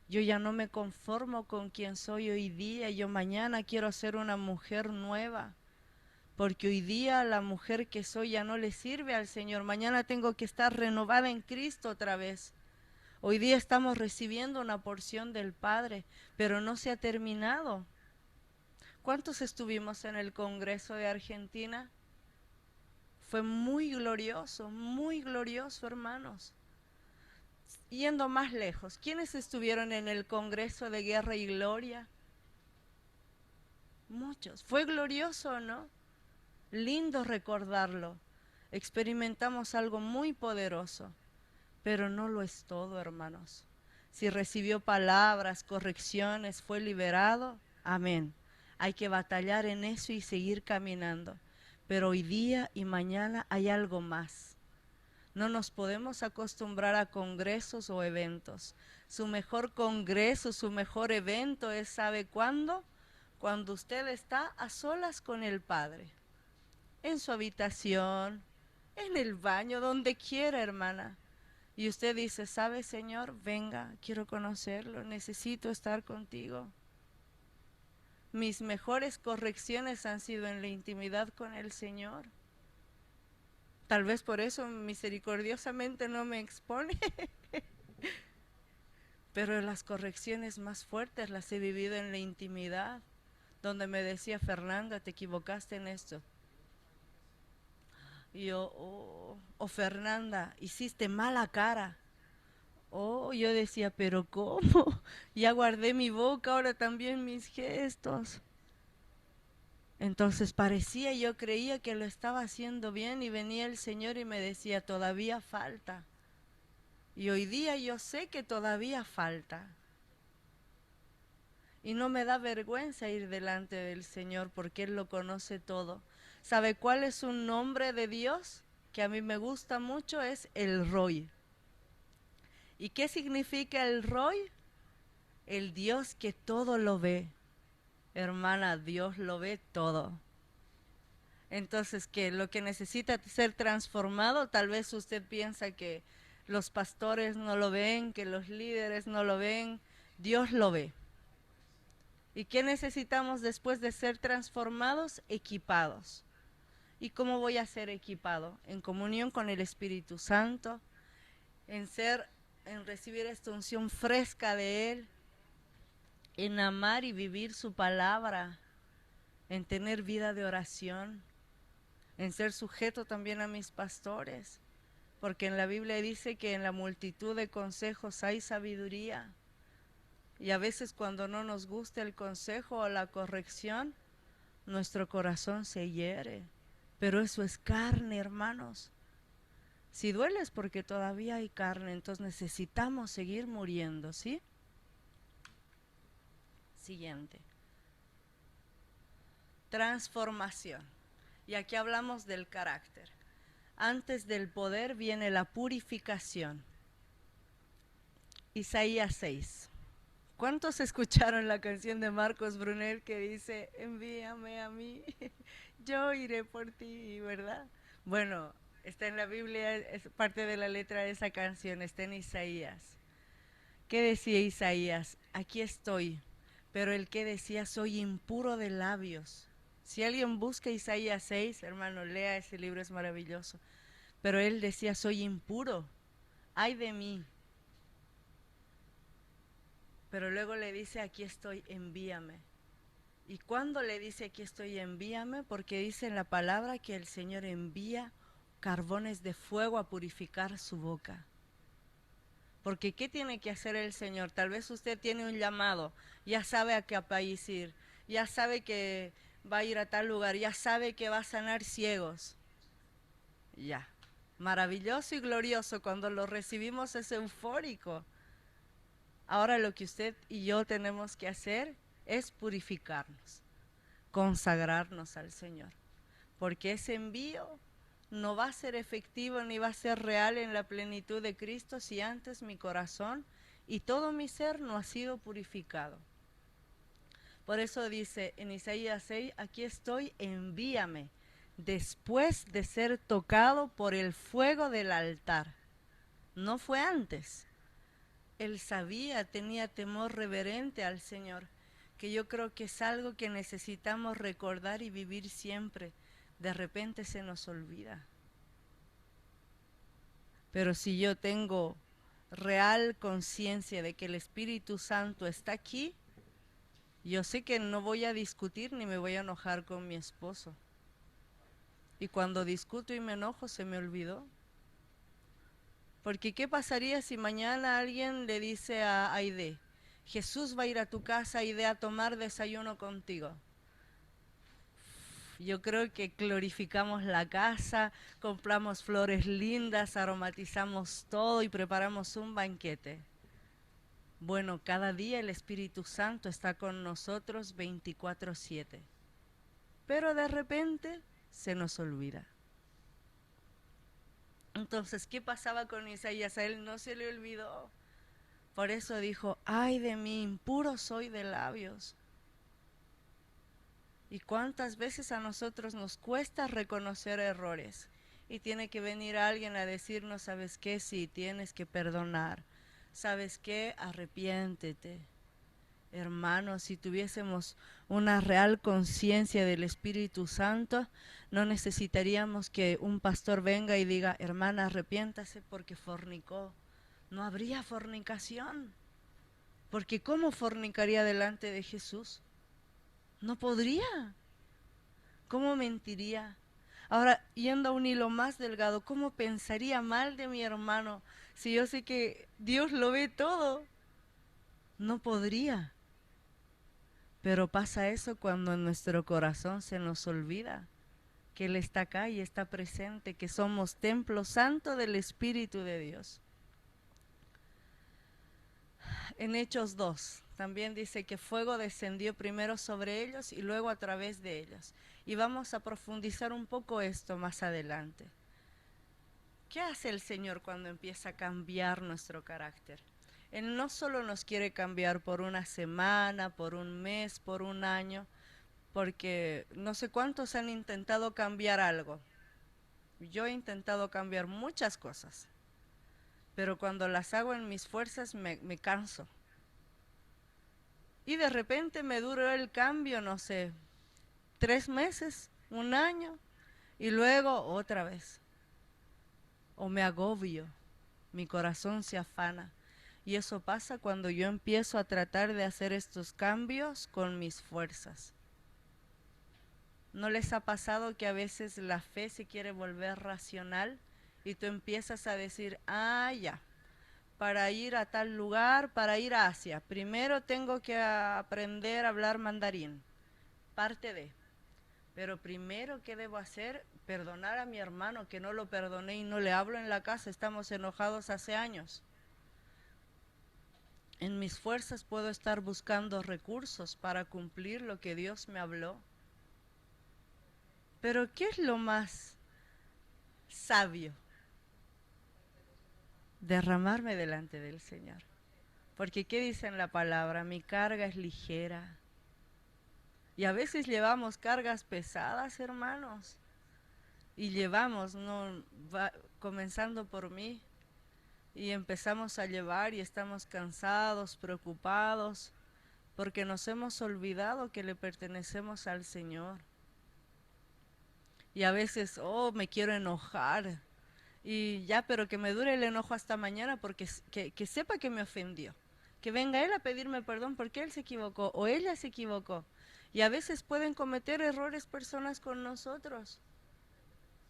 Yo ya no me conformo con quien soy hoy día. Yo mañana quiero ser una mujer nueva. Porque hoy día la mujer que soy ya no le sirve al Señor. Mañana tengo que estar renovada en Cristo otra vez. Hoy día estamos recibiendo una porción del Padre, pero no se ha terminado. ¿Cuántos estuvimos en el Congreso de Argentina? Fue muy glorioso, hermanos. Yendo más lejos, ¿quiénes estuvieron en el Congreso de Guerra y Gloria? Muchos. ¿Fue glorioso o no? Lindo recordarlo. Experimentamos algo muy poderoso, pero no lo es todo, hermanos. Si recibió palabras, correcciones, fue liberado, amén. Hay que batallar en eso y seguir caminando. Pero hoy día y mañana hay algo más. No nos podemos acostumbrar a congresos o eventos. Su mejor congreso, su mejor evento es, ¿sabe cuándo? Cuando usted está a solas con el Padre. En su habitación, en el baño, donde quiera, hermana. Y usted dice, ¿sabe, Señor? Venga, quiero conocerlo, necesito estar contigo. Mis mejores correcciones han sido en la intimidad con el Señor. Tal vez por eso misericordiosamente no me expone. Pero las correcciones más fuertes las he vivido en la intimidad, donde me decía, Fernanda, te equivocaste en esto. Y yo, oh, Fernanda, hiciste mala cara. Oh, yo decía, pero ¿cómo? Ya guardé mi boca, ahora también mis gestos. Entonces parecía, yo creía que lo estaba haciendo bien y venía el Señor y me decía, todavía falta. Y hoy día yo sé que todavía falta. Y no me da vergüenza ir delante del Señor porque Él lo conoce todo. ¿Sabe cuál es un nombre de Dios que a mí me gusta mucho? Es el Roy. ¿Y qué significa el Roy? El Dios que todo lo ve. Hermana, Dios lo ve todo. Entonces, que lo que necesita ser transformado, tal vez usted piensa que los pastores no lo ven, que los líderes no lo ven, Dios lo ve. ¿Y qué necesitamos después de ser transformados? Equipados. ¿Y cómo voy a ser equipado? En comunión con el Espíritu Santo, en recibir esta unción fresca de Él, en amar y vivir su palabra, en tener vida de oración, en ser sujeto también a mis pastores, porque en la Biblia dice que en la multitud de consejos hay sabiduría. Y a veces cuando no nos gusta el consejo o la corrección, nuestro corazón se hiere. Pero eso es carne, hermanos. Si duele es porque todavía hay carne, entonces necesitamos seguir muriendo, ¿sí? Siguiente. Transformación. Y aquí hablamos del carácter. Antes del poder viene la purificación. Isaías 6. ¿Cuántos escucharon la canción de Marcos Brunel que dice, envíame a mí, yo iré por ti, ¿verdad? Bueno, está en la Biblia, es parte de la letra de esa canción, está en Isaías. ¿Qué decía Isaías? Aquí estoy, pero el que decía, soy impuro de labios. Si alguien busca Isaías 6, hermano, lea ese libro, es maravilloso. Pero él decía, soy impuro, ay de mí. Pero luego le dice, aquí estoy, envíame. ¿Y cuándo le dice, aquí estoy, envíame? Porque dice en la palabra que el Señor envía carbones de fuego a purificar su boca. Porque ¿qué tiene que hacer el Señor? Tal vez usted tiene un llamado, ya sabe a qué país ir, ya sabe que va a ir a tal lugar, ya sabe que va a sanar ciegos. Ya, maravilloso y glorioso, cuando lo recibimos es eufórico. Ahora lo que usted y yo tenemos que hacer es purificarnos, consagrarnos al Señor, porque ese envío no va a ser efectivo ni va a ser real en la plenitud de Cristo si antes mi corazón y todo mi ser no ha sido purificado. Por eso dice en Isaías 6, aquí estoy, envíame, después de ser tocado por el fuego del altar. No fue antes. Él sabía, tenía temor reverente al Señor, que yo creo que es algo que necesitamos recordar y vivir siempre. De repente se nos olvida. Pero si yo tengo real conciencia de que el Espíritu Santo está aquí, yo sé que no voy a discutir ni me voy a enojar con mi esposo. Y cuando discuto y me enojo, se me olvidó. Porque ¿qué pasaría si mañana alguien le dice a Aide, Jesús va a ir a tu casa, Aide, a tomar desayuno contigo? Yo creo que glorificamos la casa, compramos flores lindas, aromatizamos todo y preparamos un banquete. Bueno, cada día el Espíritu Santo está con nosotros 24/7. Pero de repente se nos olvida. Entonces, ¿qué pasaba con Isaías? A él no se le olvidó. Por eso dijo, ay de mí, impuro soy de labios. ¿Y cuántas veces a nosotros nos cuesta reconocer errores? Y tiene que venir alguien a decirnos, ¿sabes qué? Sí, tienes que perdonar. ¿Sabes qué? Arrepiéntete. Hermanos, si tuviésemos una real conciencia del Espíritu Santo, no necesitaríamos que un pastor venga y diga, hermana, arrepiéntase porque fornicó. No habría fornicación. Porque ¿cómo fornicaría delante de Jesús? No podría. ¿Cómo mentiría? Ahora, yendo a un hilo más delgado, ¿cómo pensaría mal de mi hermano si yo sé que Dios lo ve todo? No podría. Pero pasa eso cuando en nuestro corazón se nos olvida que Él está acá y está presente, que somos templo santo del Espíritu de Dios. En Hechos 2 también dice que fuego descendió primero sobre ellos y luego a través de ellos. Y vamos a profundizar un poco esto más adelante. ¿Qué hace el Señor cuando empieza a cambiar nuestro carácter? Él no solo nos quiere cambiar por una semana, por un mes, por un año, porque no sé cuántos han intentado cambiar algo. Yo he intentado cambiar muchas cosas, pero cuando las hago en mis fuerzas me canso. Y de repente me duró el cambio, no sé, 3 meses, un año, y luego otra vez. O me agobio, mi corazón se afana. Y eso pasa cuando yo empiezo a tratar de hacer estos cambios con mis fuerzas. ¿No les ha pasado que a veces la fe se quiere volver racional y tú empiezas a decir, ah, ya, para ir a tal lugar, para ir a Asia, primero tengo que aprender a hablar mandarín, parte de. Pero primero, ¿qué debo hacer? Perdonar a mi hermano que no lo perdoné y no le hablo en la casa, estamos enojados hace años. En mis fuerzas puedo estar buscando recursos para cumplir lo que Dios me habló. Pero ¿qué es lo más sabio? Derramarme delante del Señor. Porque ¿qué dice en la palabra? Mi carga es ligera. Y a veces llevamos cargas pesadas, hermanos. Y llevamos, no, comenzando por mí, y empezamos a llevar y estamos cansados, preocupados, porque nos hemos olvidado que le pertenecemos al Señor. Y a veces, oh, me quiero enojar. Y ya, pero que me dure el enojo hasta mañana porque que sepa que me ofendió. Que venga él a pedirme perdón porque él se equivocó o ella se equivocó. Y a veces pueden cometer errores personas con nosotros.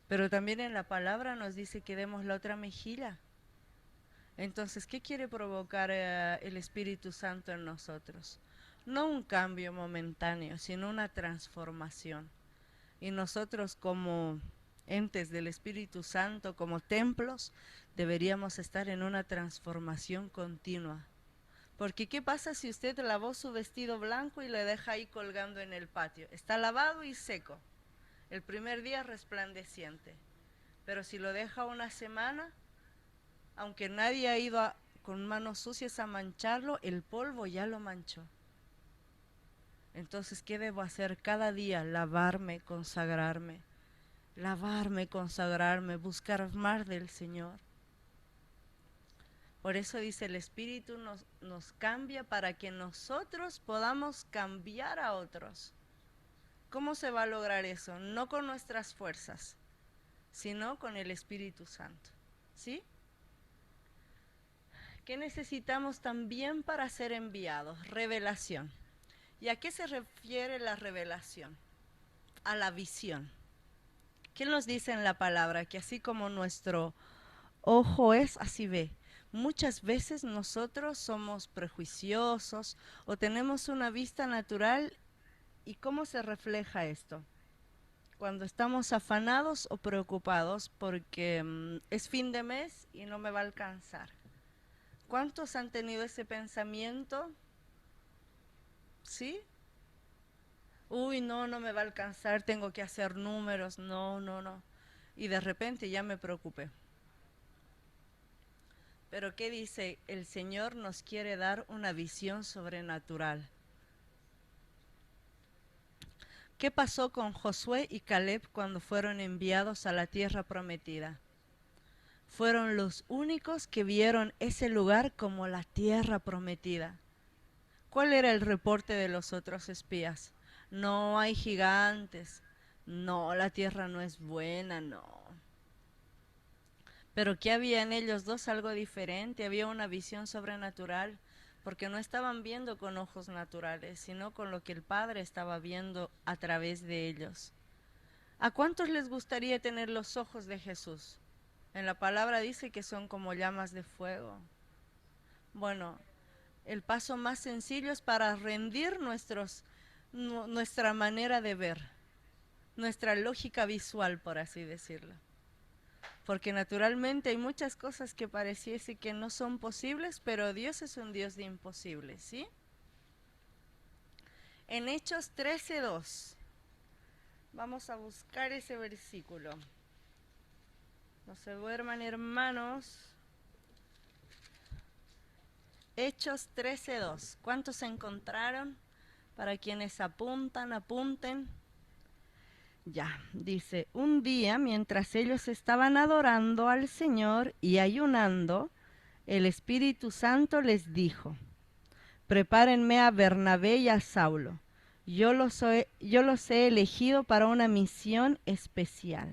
Pero también en la palabra nos dice que demos la otra mejilla. Entonces, ¿qué quiere provocar el Espíritu Santo en nosotros? No un cambio momentáneo, sino una transformación. Y nosotros como entes del Espíritu Santo, como templos, deberíamos estar en una transformación continua. Porque ¿qué pasa si usted lavó su vestido blanco y le deja ahí colgando en el patio? Está lavado y seco. El primer día resplandeciente. Pero si lo deja una semana, aunque nadie ha ido con manos sucias a mancharlo, el polvo ya lo manchó. Entonces, ¿qué debo hacer cada día? Lavarme, consagrarme, buscar más del Señor. Por eso dice, el Espíritu nos cambia para que nosotros podamos cambiar a otros. ¿Cómo se va a lograr eso? No con nuestras fuerzas, sino con el Espíritu Santo. ¿Sí? ¿Qué necesitamos también para ser enviados? Revelación. ¿Y a qué se refiere la revelación? A la visión. ¿Qué nos dice en la palabra? Que así como nuestro ojo es, así ve. Muchas veces nosotros somos prejuiciosos o tenemos una vista natural. ¿Y cómo se refleja esto? Cuando estamos afanados o preocupados porque es fin de mes y no me va a alcanzar. ¿Cuántos han tenido ese pensamiento? ¿Sí? Uy, no, no me va a alcanzar, tengo que hacer números, no. Y de repente ya me preocupé. Pero ¿qué dice? El Señor nos quiere dar una visión sobrenatural. ¿Qué pasó con Josué y Caleb cuando fueron enviados a la tierra prometida? Fueron los únicos que vieron ese lugar como la tierra prometida. ¿Cuál era el reporte de los otros espías? No hay gigantes, no, la tierra no es buena, no. Pero ¿qué había en ellos dos? Algo diferente, había una visión sobrenatural, porque no estaban viendo con ojos naturales, sino con lo que el Padre estaba viendo a través de ellos. ¿A cuántos les gustaría tener los ojos de Jesús? En la palabra dice que son como llamas de fuego. Bueno, el paso más sencillo es para rendir nuestra manera de ver, nuestra lógica visual, por así decirlo. Porque naturalmente hay muchas cosas que pareciese que no son posibles, pero Dios es un Dios de imposibles, ¿sí? En Hechos 13:2, vamos a buscar ese versículo. No se duerman, hermanos. Hechos 13:2. ¿Cuántos se encontraron? Para quienes apuntan, apunten. Ya, dice, un día mientras ellos estaban adorando al Señor y ayunando, el Espíritu Santo les dijo: prepárenme a Bernabé y a Saulo. Yo los he elegido para una misión especial.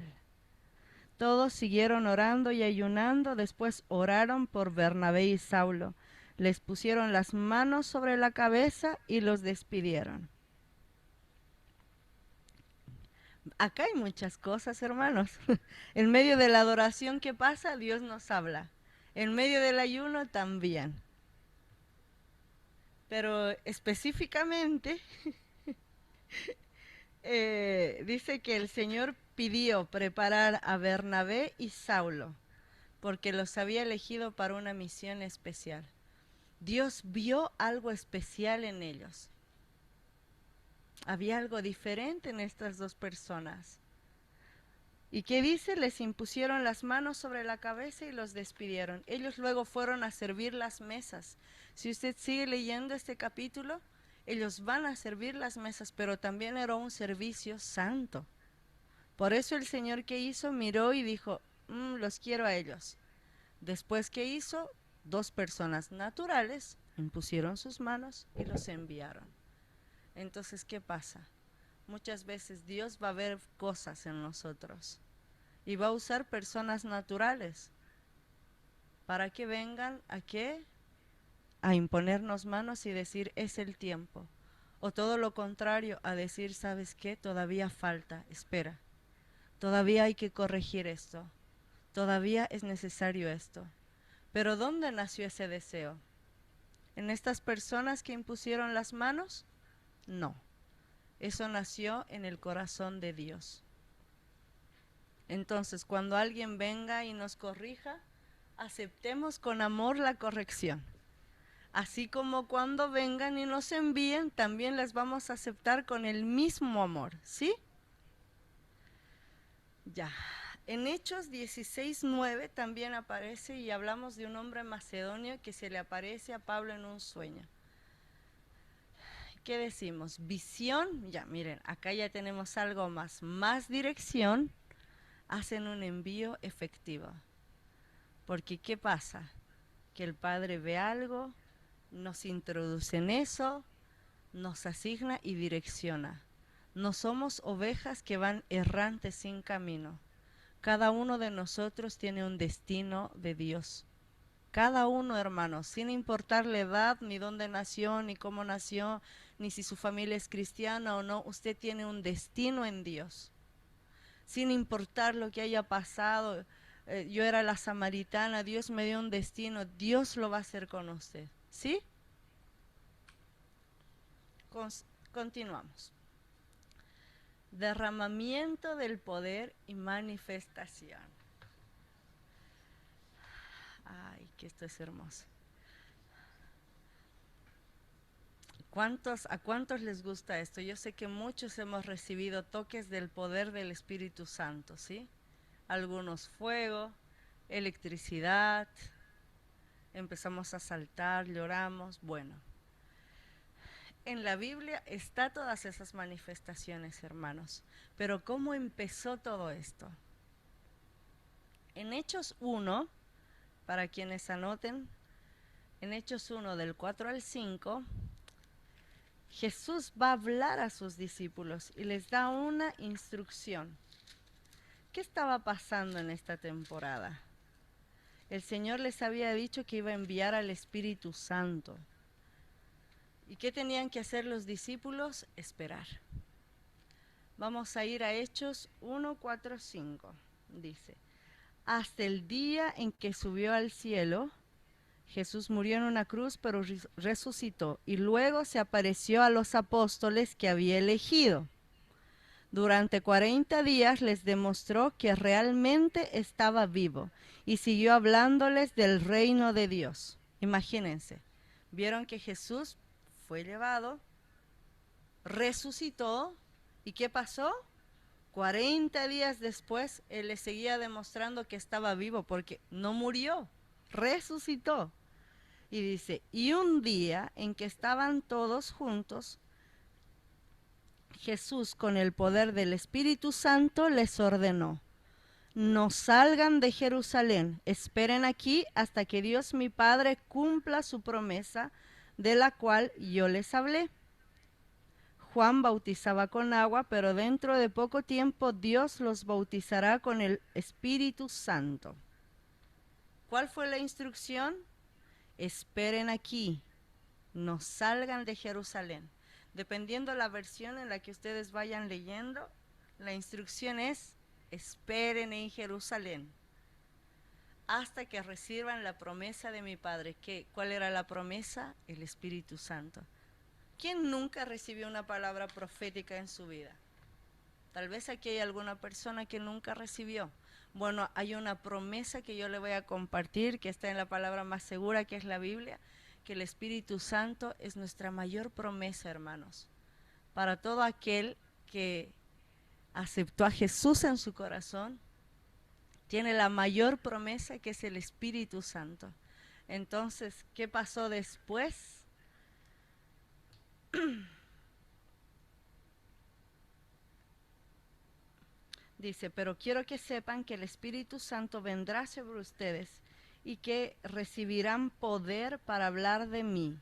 Todos siguieron orando y ayunando, después oraron por Bernabé y Saulo. Les pusieron las manos sobre la cabeza y los despidieron. Acá hay muchas cosas, hermanos. En medio de la adoración que pasa, Dios nos habla. En medio del ayuno también. Pero específicamente dice que el Señor pidió preparar a Bernabé y Saulo, porque los había elegido para una misión especial. Dios vio algo especial en ellos. Había algo diferente en estas dos personas. ¿Y qué dice? Les impusieron las manos sobre la cabeza y los despidieron. Ellos luego fueron a servir las mesas. Si usted sigue leyendo este capítulo, ellos van a servir las mesas, pero también era un servicio santo. Por eso el Señor, ¿qué hizo? Miró y dijo, los quiero a ellos. Después, ¿qué hizo? Dos personas naturales impusieron sus manos y los enviaron. Entonces, ¿qué pasa? Muchas veces Dios va a ver cosas en nosotros y va a usar personas naturales para que vengan a qué? A imponernos manos y decir es el tiempo. O todo lo contrario, a decir, ¿sabes qué? Todavía falta, espera. Todavía hay que corregir esto. Todavía es necesario esto. Pero ¿dónde nació ese deseo? ¿En estas personas que impusieron las manos? No. Eso nació en el corazón de Dios. Entonces, cuando alguien venga y nos corrija, aceptemos con amor la corrección. Así como cuando vengan y nos envíen, también las vamos a aceptar con el mismo amor, ¿sí? Ya. En Hechos 16:9 también aparece y hablamos de un hombre macedonio que se le aparece a Pablo en un sueño. ¿Qué decimos? Visión, ya miren, acá ya tenemos algo más dirección, hacen un envío efectivo. Porque ¿qué pasa? Que el Padre ve algo, nos introduce en eso, nos asigna y direcciona. No somos ovejas que van errantes sin camino. Cada uno de nosotros tiene un destino de Dios. Cada uno, hermanos, sin importar la edad, ni dónde nació, ni cómo nació, ni si su familia es cristiana o no, usted tiene un destino en Dios. Sin importar lo que haya pasado, yo era la samaritana, Dios me dio un destino, Dios lo va a hacer con usted, ¿sí? Continuamos. Derramamiento del poder y manifestación. Ay, que esto es hermoso. ¿A cuántos les gusta esto? Yo sé que muchos hemos recibido toques del poder del Espíritu Santo, ¿sí? Algunos fuego, electricidad, empezamos a saltar, lloramos, bueno. En la Biblia está todas esas manifestaciones, hermanos. Pero ¿cómo empezó todo esto? En Hechos 1, para quienes anoten, en Hechos 1 del 4 al 5, Jesús va a hablar a sus discípulos y les da una instrucción. ¿Qué estaba pasando en esta temporada? El Señor les había dicho que iba a enviar al Espíritu Santo. ¿Y qué tenían que hacer los discípulos? Esperar. Vamos a ir a Hechos 1, 4, 5. Dice, hasta el día en que subió al cielo, Jesús murió en una cruz, pero resucitó y luego se apareció a los apóstoles que había elegido. Durante 40 días les demostró que realmente estaba vivo y siguió hablándoles del reino de Dios. Imagínense, vieron que Jesús fue llevado, resucitó, ¿y qué pasó? 40 días después, él les seguía demostrando que estaba vivo porque no murió, resucitó. Y dice, y un día en que estaban todos juntos, Jesús, con el poder del Espíritu Santo, les ordenó: no salgan de Jerusalén, esperen aquí hasta que Dios mi Padre cumpla su promesa, de la cual yo les hablé. Juan bautizaba con agua, pero dentro de poco tiempo Dios los bautizará con el Espíritu Santo. ¿Cuál fue la instrucción? Esperen aquí, no salgan de Jerusalén. Dependiendo la versión en la que ustedes vayan leyendo, la instrucción es: esperen en Jerusalén hasta que reciban la promesa de mi Padre. ¿Cuál era la promesa? El Espíritu Santo. ¿Quién nunca recibió una palabra profética en su vida? Tal vez aquí hay alguna persona que nunca recibió. Bueno, hay una promesa que yo le voy a compartir, que está en la palabra más segura, que es la Biblia, que el Espíritu Santo es nuestra mayor promesa, hermanos. Para todo aquel que aceptó a Jesús en su corazón, tiene la mayor promesa, que es el Espíritu Santo. Entonces, ¿qué pasó después? Dice: pero quiero que sepan que el Espíritu Santo vendrá sobre ustedes y que recibirán poder para hablar de mí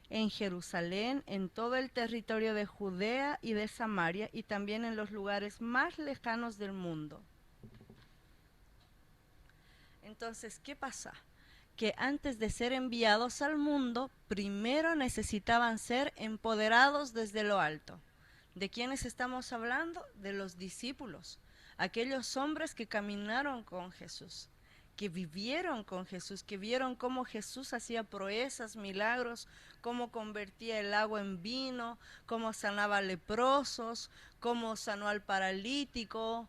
en Jerusalén, en todo el territorio de Judea y de Samaria, y también en los lugares más lejanos del mundo. Entonces, ¿qué pasa? Que antes de ser enviados al mundo, primero necesitaban ser empoderados desde lo alto. ¿De quiénes estamos hablando? De los discípulos, aquellos hombres que caminaron con Jesús, que vivieron con Jesús, que vieron cómo Jesús hacía proezas, milagros, cómo convertía el agua en vino, cómo sanaba leprosos, cómo sanó al paralítico.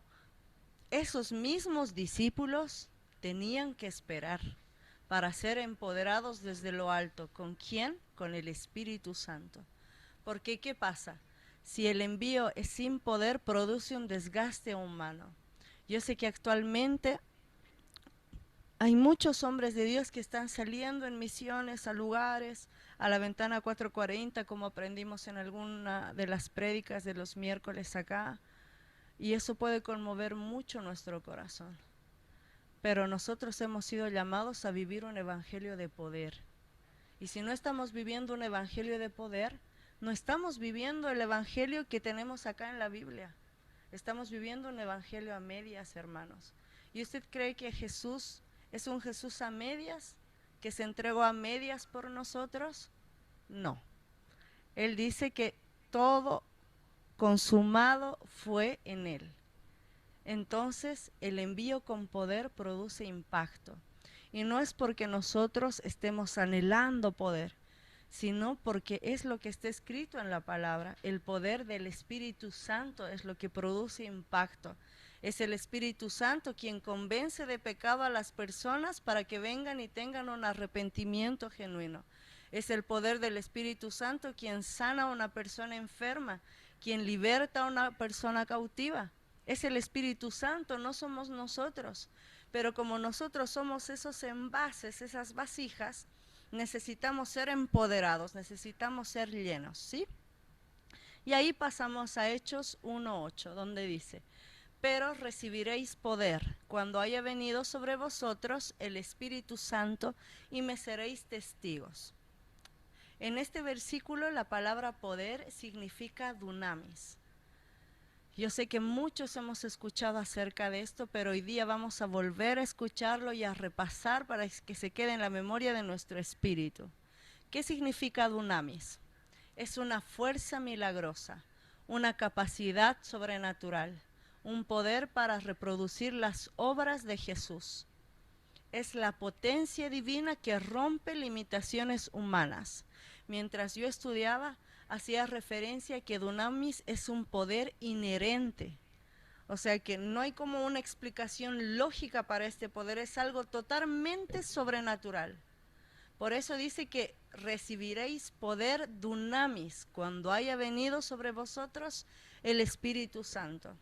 Esos mismos discípulos tenían que esperar para ser empoderados desde lo alto. ¿Con quién? Con el Espíritu Santo. Porque ¿qué pasa? Si el envío es sin poder, produce un desgaste humano. Yo sé que actualmente hay muchos hombres de Dios que están saliendo en misiones a lugares, a la ventana 440, como aprendimos en alguna de las prédicas de los miércoles acá, y eso puede conmover mucho nuestro corazón. Pero nosotros hemos sido llamados a vivir un evangelio de poder. Y si no estamos viviendo un evangelio de poder, no estamos viviendo el evangelio que tenemos acá en la Biblia. Estamos viviendo un evangelio a medias, hermanos. ¿Y usted cree que Jesús es un Jesús a medias, que se entregó a medias por nosotros? No. Él dice que todo consumado fue en él. Entonces, el envío con poder produce impacto. Y no es porque nosotros estemos anhelando poder, sino porque es lo que está escrito en la palabra. El poder del Espíritu Santo es lo que produce impacto. Es el Espíritu Santo quien convence de pecado a las personas para que vengan y tengan un arrepentimiento genuino. Es el poder del Espíritu Santo quien sana a una persona enferma, quien liberta a una persona cautiva. Es el Espíritu Santo, no somos nosotros. Pero como nosotros somos esos envases, esas vasijas, necesitamos ser empoderados, necesitamos ser llenos, ¿sí? Y ahí pasamos a Hechos 1:8, donde dice: pero recibiréis poder cuando haya venido sobre vosotros el Espíritu Santo y me seréis testigos. En este versículo la palabra poder significa dunamis. Yo sé que muchos hemos escuchado acerca de esto, pero hoy día vamos a volver a escucharlo y a repasar para que se quede en la memoria de nuestro espíritu. ¿Qué significa dunamis? Es una fuerza milagrosa, una capacidad sobrenatural, un poder para reproducir las obras de Jesús. Es la potencia divina que rompe limitaciones humanas. Mientras yo estudiaba, hacía referencia a que dunamis es un poder inherente. O sea que no hay como una explicación lógica para este poder, es algo totalmente sobrenatural. Por eso dice que recibiréis poder dunamis cuando haya venido sobre vosotros el Espíritu Santo.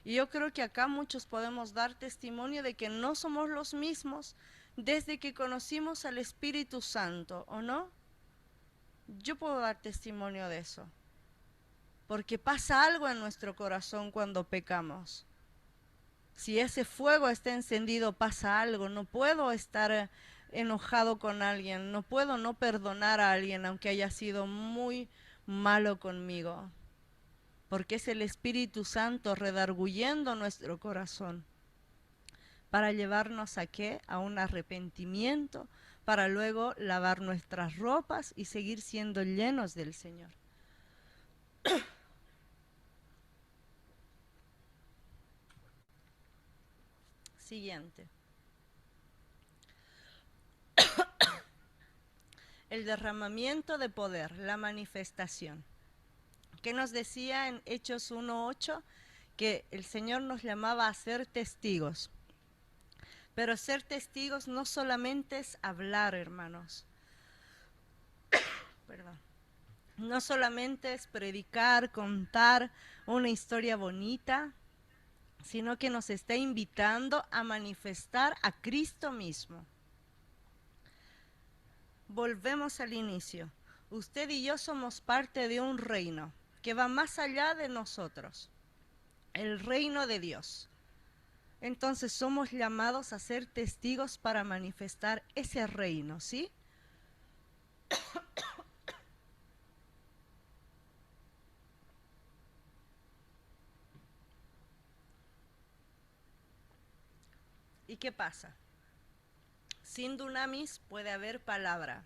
Y yo creo que acá muchos podemos dar testimonio de que no somos los mismos desde que conocimos al Espíritu Santo, ¿o no? Yo puedo dar testimonio de eso. porque pasa algo en nuestro corazón cuando pecamos. Si ese fuego está encendido, pasa algo. No puedo estar enojado con alguien, no puedo no perdonar a alguien aunque haya sido muy malo conmigo, porque es el Espíritu Santo redarguyendo nuestro corazón para llevarnos a qué, a un arrepentimiento, para luego lavar nuestras ropas y seguir siendo llenos del Señor. Siguiente. El derramamiento de poder, la manifestación. ¿Qué nos decía en Hechos 1:8? Que el Señor nos llamaba a ser testigos. Pero ser testigos no solamente es hablar, hermanos. Perdón. No solamente es predicar, contar una historia bonita, sino que nos está invitando a manifestar a Cristo mismo. Volvemos al inicio. Usted y yo somos parte de un reino que va más allá de nosotros, el reino de Dios. Entonces somos llamados a ser testigos para manifestar ese reino, ¿sí? ¿Y qué pasa? Sin dunamis puede haber palabra.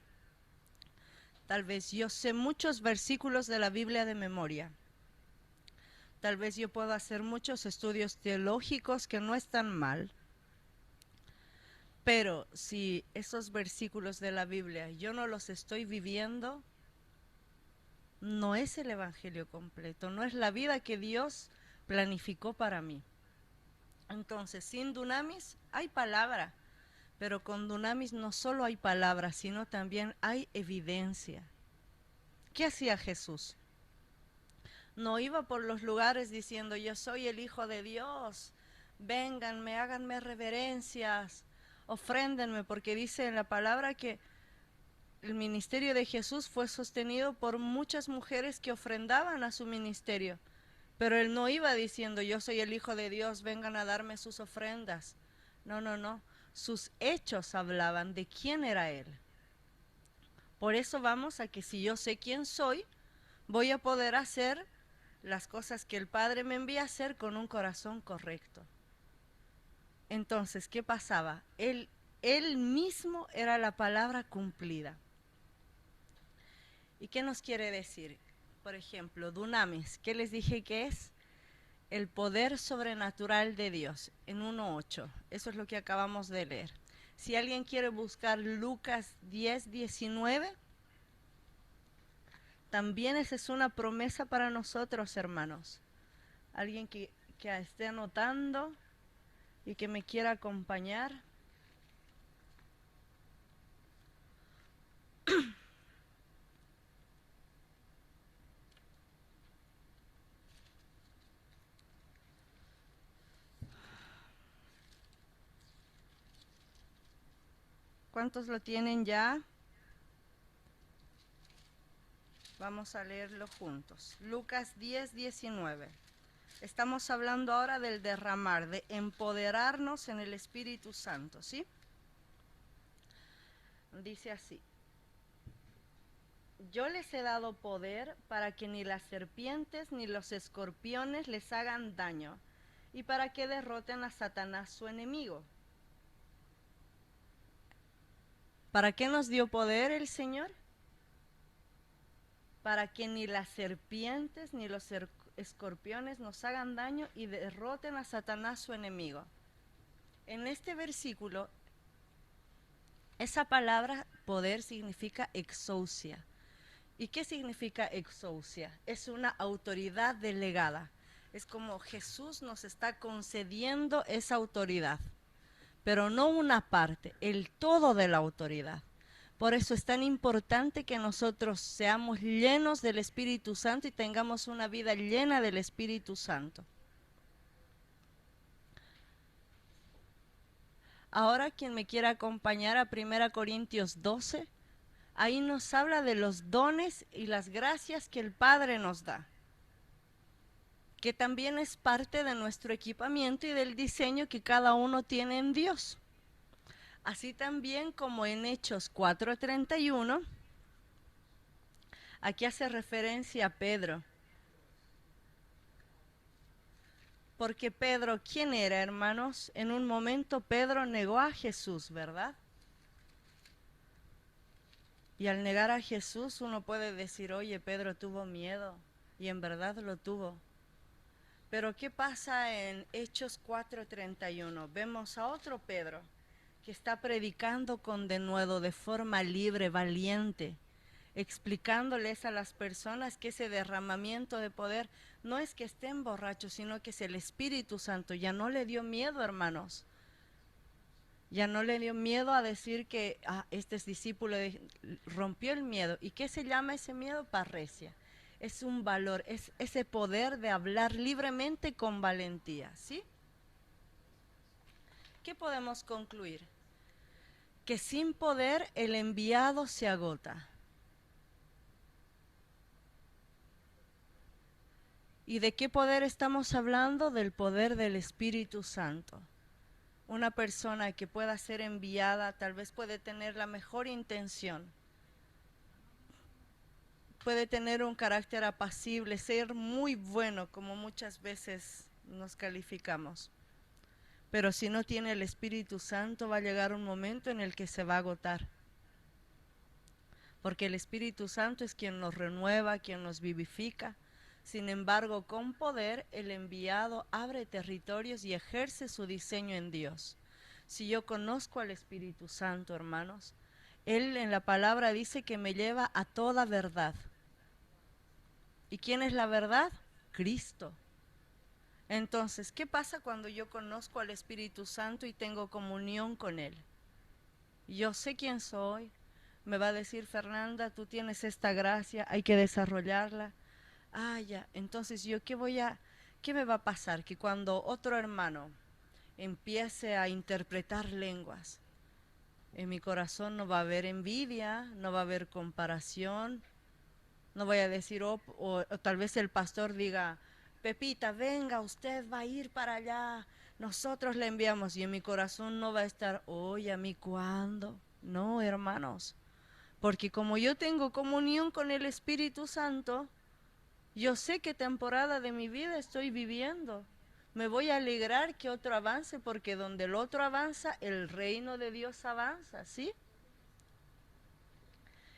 Tal vez yo sé muchos versículos de la Biblia de memoria. Tal vez yo puedo hacer muchos estudios teológicos que no están mal. Pero si esos versículos de la Biblia yo no los estoy viviendo, no es el Evangelio completo, no es la vida que Dios planificó para mí. Entonces, sin dunamis hay palabra, pero con dunamis no solo hay palabra, sino también hay evidencia. ¿Qué hacía Jesús? No iba por los lugares diciendo, yo soy el Hijo de Dios, vénganme, háganme reverencias, ofréndenme, porque dice en la palabra que el ministerio de Jesús fue sostenido por muchas mujeres que ofrendaban a su ministerio. Pero él no iba diciendo, yo soy el Hijo de Dios, vengan a darme sus ofrendas. No, no, no. Sus hechos hablaban de quién era él. Por eso vamos a que si yo sé quién soy, voy a poder hacer las cosas que el Padre me envía a hacer con un corazón correcto. Entonces, ¿qué pasaba? Él mismo era la palabra cumplida. ¿Y qué nos quiere decir? Por ejemplo, dunamis, ¿qué les dije que es? El poder sobrenatural de Dios, en 1:8. Eso es lo que acabamos de leer. Si alguien quiere buscar Lucas 10:19, también esa es una promesa para nosotros, hermanos. Alguien que esté anotando y que me quiera acompañar. ¿Cuántos lo tienen ya? Vamos a leerlo juntos. Lucas 10:19. Estamos hablando ahora del derramar, de empoderarnos en el Espíritu Santo, ¿sí? Dice así. Yo les he dado poder para que ni las serpientes ni los escorpiones les hagan daño, y para que derroten a Satanás su enemigo. ¿Para qué nos dio poder el Señor? Para que ni las serpientes ni los escorpiones nos hagan daño y derroten a Satanás su enemigo. En este versículo, esa palabra poder significa exousia. ¿Y qué significa exousia? Es una autoridad delegada. Es como Jesús nos está concediendo esa autoridad, pero no una parte, el todo de la autoridad. Por eso es tan importante que nosotros seamos llenos del Espíritu Santo y tengamos una vida llena del Espíritu Santo. Ahora quien me quiera acompañar a 1 Corintios 12, ahí nos habla de los dones y las gracias que el Padre nos da. que también es parte de nuestro equipamiento y del diseño que cada uno tiene en Dios. Así también como en Hechos 4:31, aquí hace referencia a Pedro. Porque Pedro, ¿quién era, hermanos? En un momento Pedro negó a Jesús, ¿verdad? Y al negar a Jesús uno puede decir, oye, Pedro tuvo miedo, y en verdad lo tuvo. Pero ¿qué pasa en Hechos 4:31? Vemos a otro Pedro que está predicando con denuedo, de forma libre, valiente, explicándoles a las personas que ese derramamiento de poder no es que estén borrachos, sino que es el Espíritu Santo. Ya no le dio miedo, hermanos. Ya no le dio miedo a decir que este es discípulo, rompió el miedo. ¿Y qué se llama ese miedo? Parresia. Es un valor, es ese poder de hablar libremente con valentía, ¿sí? ¿Qué podemos concluir? Que sin poder el enviado se agota. ¿Y de qué poder estamos hablando? Del poder del Espíritu Santo. Una persona que pueda ser enviada tal vez puede tener la mejor intención, puede tener un carácter apacible, ser muy bueno, como muchas veces nos calificamos. Pero si no tiene el Espíritu Santo, va a llegar un momento en el que se va a agotar. Porque el Espíritu Santo es quien nos renueva, quien nos vivifica. Sin embargo, con poder, el enviado abre territorios y ejerce su diseño en Dios. Si yo conozco al Espíritu Santo, hermanos, Él en la palabra dice que me lleva a toda verdad. ¿Y quién es la verdad? Cristo. Entonces, ¿qué pasa cuando yo conozco al Espíritu Santo y tengo comunión con Él? Yo sé quién soy. Me va a decir, Fernanda, tú tienes esta gracia, hay que desarrollarla. Ya, entonces ¿qué me va a pasar? Que cuando otro hermano empiece a interpretar lenguas, en mi corazón no va a haber envidia, no va a haber comparación, no voy a decir, o tal vez el pastor diga, Pepita, venga, usted va a ir para allá, nosotros le enviamos, y en mi corazón no va a estar, oye, ¿a mí cuándo? No, hermanos, porque como yo tengo comunión con el Espíritu Santo, yo sé qué temporada de mi vida estoy viviendo. Me voy a alegrar que otro avance, porque donde el otro avanza, el reino de Dios avanza, ¿sí?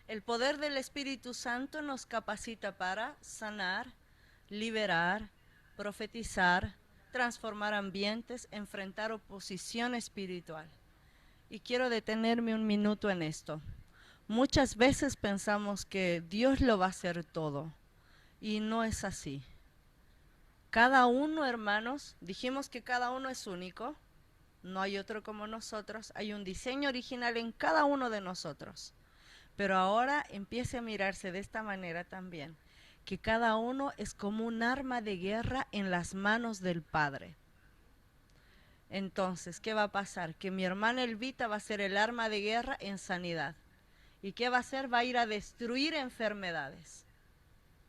El poder del Espíritu Santo nos capacita para sanar, liberar, profetizar, transformar ambientes, enfrentar oposición espiritual. Y quiero detenerme un minuto en esto. Muchas veces pensamos que Dios lo va a hacer todo, y no es así. Cada uno, hermanos, dijimos que cada uno es único, no hay otro como nosotros, hay un diseño original en cada uno de nosotros. Pero ahora empiece a mirarse de esta manera también, que cada uno es como un arma de guerra en las manos del Padre. Entonces, ¿qué va a pasar? Que mi hermana Elvita va a ser el arma de guerra en sanidad. ¿Y qué va a hacer? Va a ir a destruir enfermedades,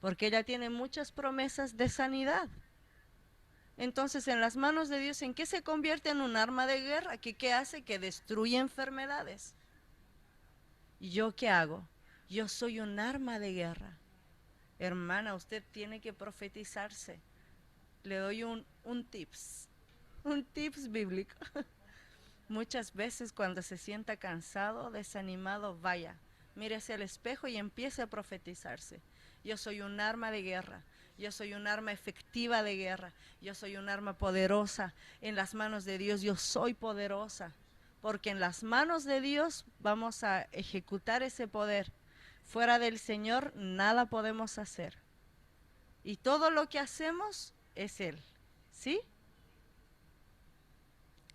porque ella tiene muchas promesas de sanidad. Entonces, en las manos de Dios, ¿en qué se convierte en un arma de guerra? ¿Qué hace? Que destruye enfermedades. ¿Y yo qué hago? Yo soy un arma de guerra. Hermana, usted tiene que profetizarse. Le doy un tips bíblico. Muchas veces cuando se sienta cansado, desanimado, vaya, mírese al espejo y empiece a profetizarse. Yo soy un arma de guerra. Yo soy un arma efectiva de guerra. Yo soy un arma poderosa. En las manos de Dios yo soy poderosa. Porque en las manos de Dios vamos a ejecutar ese poder. Fuera del Señor nada podemos hacer. Y todo lo que hacemos es Él. ¿Sí?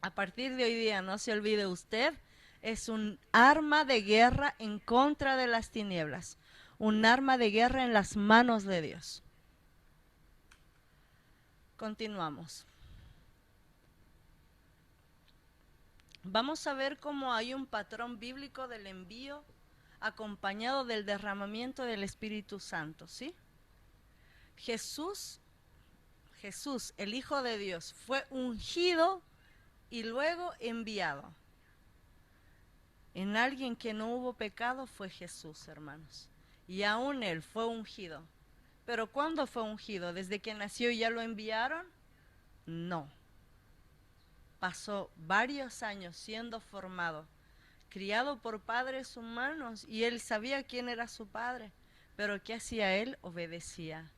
A partir de hoy día, no se olvide usted, es un arma de guerra en contra de las tinieblas. Un arma de guerra en las manos de Dios. Continuamos. Vamos a ver cómo hay un patrón bíblico del envío acompañado del derramamiento del Espíritu Santo, ¿sí? Jesús Jesús, el Hijo de Dios, fue ungido y luego enviado en alguien que no hubo pecado, fue Jesús, hermanos. Y aún Él fue ungido. ¿Pero cuándo fue ungido? ¿Desde que nació ya lo enviaron? No. Pasó varios años siendo formado, criado por padres humanos, y Él sabía quién era su padre. Pero ¿qué hacía Él? Obedecía.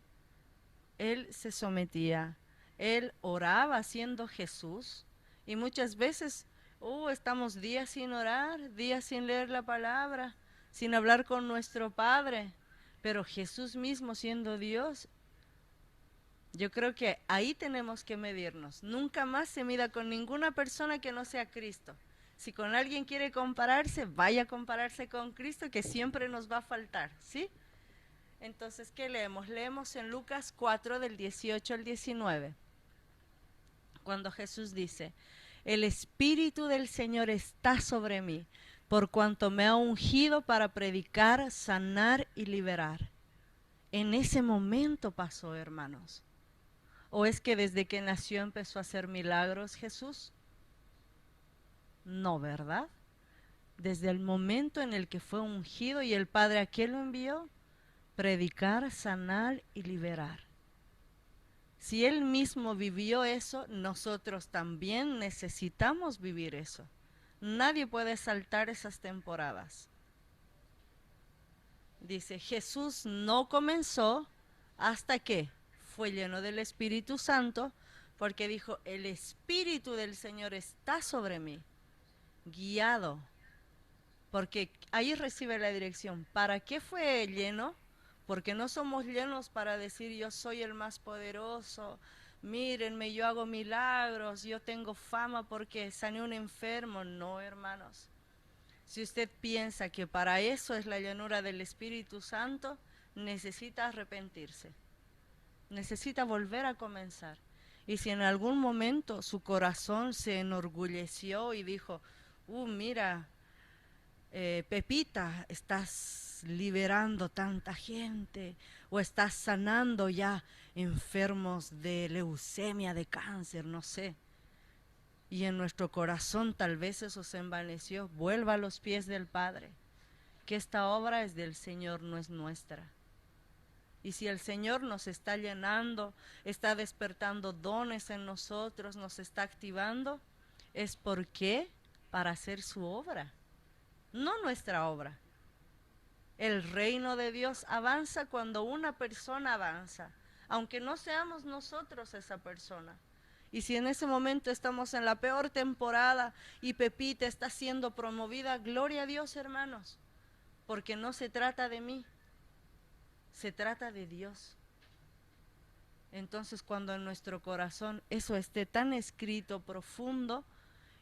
Él se sometía. Él oraba siendo Jesús. Y muchas veces estamos días sin orar, días sin leer la palabra, sin hablar con nuestro Padre. Pero Jesús mismo siendo Dios, yo creo que ahí tenemos que medirnos. Nunca más se mida con ninguna persona que no sea Cristo. Si con alguien quiere compararse, vaya a compararse con Cristo, que siempre nos va a faltar, ¿sí? Entonces, ¿qué leemos? Leemos en Lucas 4 del 18 al 19, cuando Jesús dice: el Espíritu del Señor está sobre mí, por cuanto me ha ungido para predicar, sanar y liberar. En ese momento pasó, hermanos. ¿O es que desde que nació empezó a hacer milagros Jesús? No, ¿verdad? Desde el momento en el que fue ungido, y el Padre, ¿a qué lo envió? Predicar, sanar y liberar. Si Él mismo vivió eso, nosotros también necesitamos vivir eso. Nadie puede saltar esas temporadas. Dice, Jesús no comenzó hasta que fue lleno del Espíritu Santo, porque dijo, el Espíritu del Señor está sobre mí, guiado, porque ahí recibe la dirección. ¿Para qué fue lleno? Porque no somos llenos para decir yo soy el más poderoso, mírenme, yo hago milagros, yo tengo fama porque sané un enfermo. No, hermanos. Si usted piensa que para eso es la llenura del Espíritu Santo, necesita arrepentirse, necesita volver a comenzar. Y si en algún momento su corazón se enorgulleció y dijo, mira, Pepita, estás liberando tanta gente, o estás sanando ya enfermos de leucemia, de cáncer, no sé. Y en nuestro corazón tal vez eso se envaneció. Vuelva a los pies del Padre, que esta obra es del Señor, no es nuestra. Y si el Señor nos está llenando, está despertando dones en nosotros, nos está activando, es porque para hacer su obra, no nuestra obra. El reino de Dios avanza cuando una persona avanza, aunque no seamos nosotros esa persona. Y si en ese momento estamos en la peor temporada y Pepita está siendo promovida, gloria a Dios, hermanos, porque no se trata de mí, se trata de Dios. Entonces, cuando en nuestro corazón eso esté tan escrito, profundo,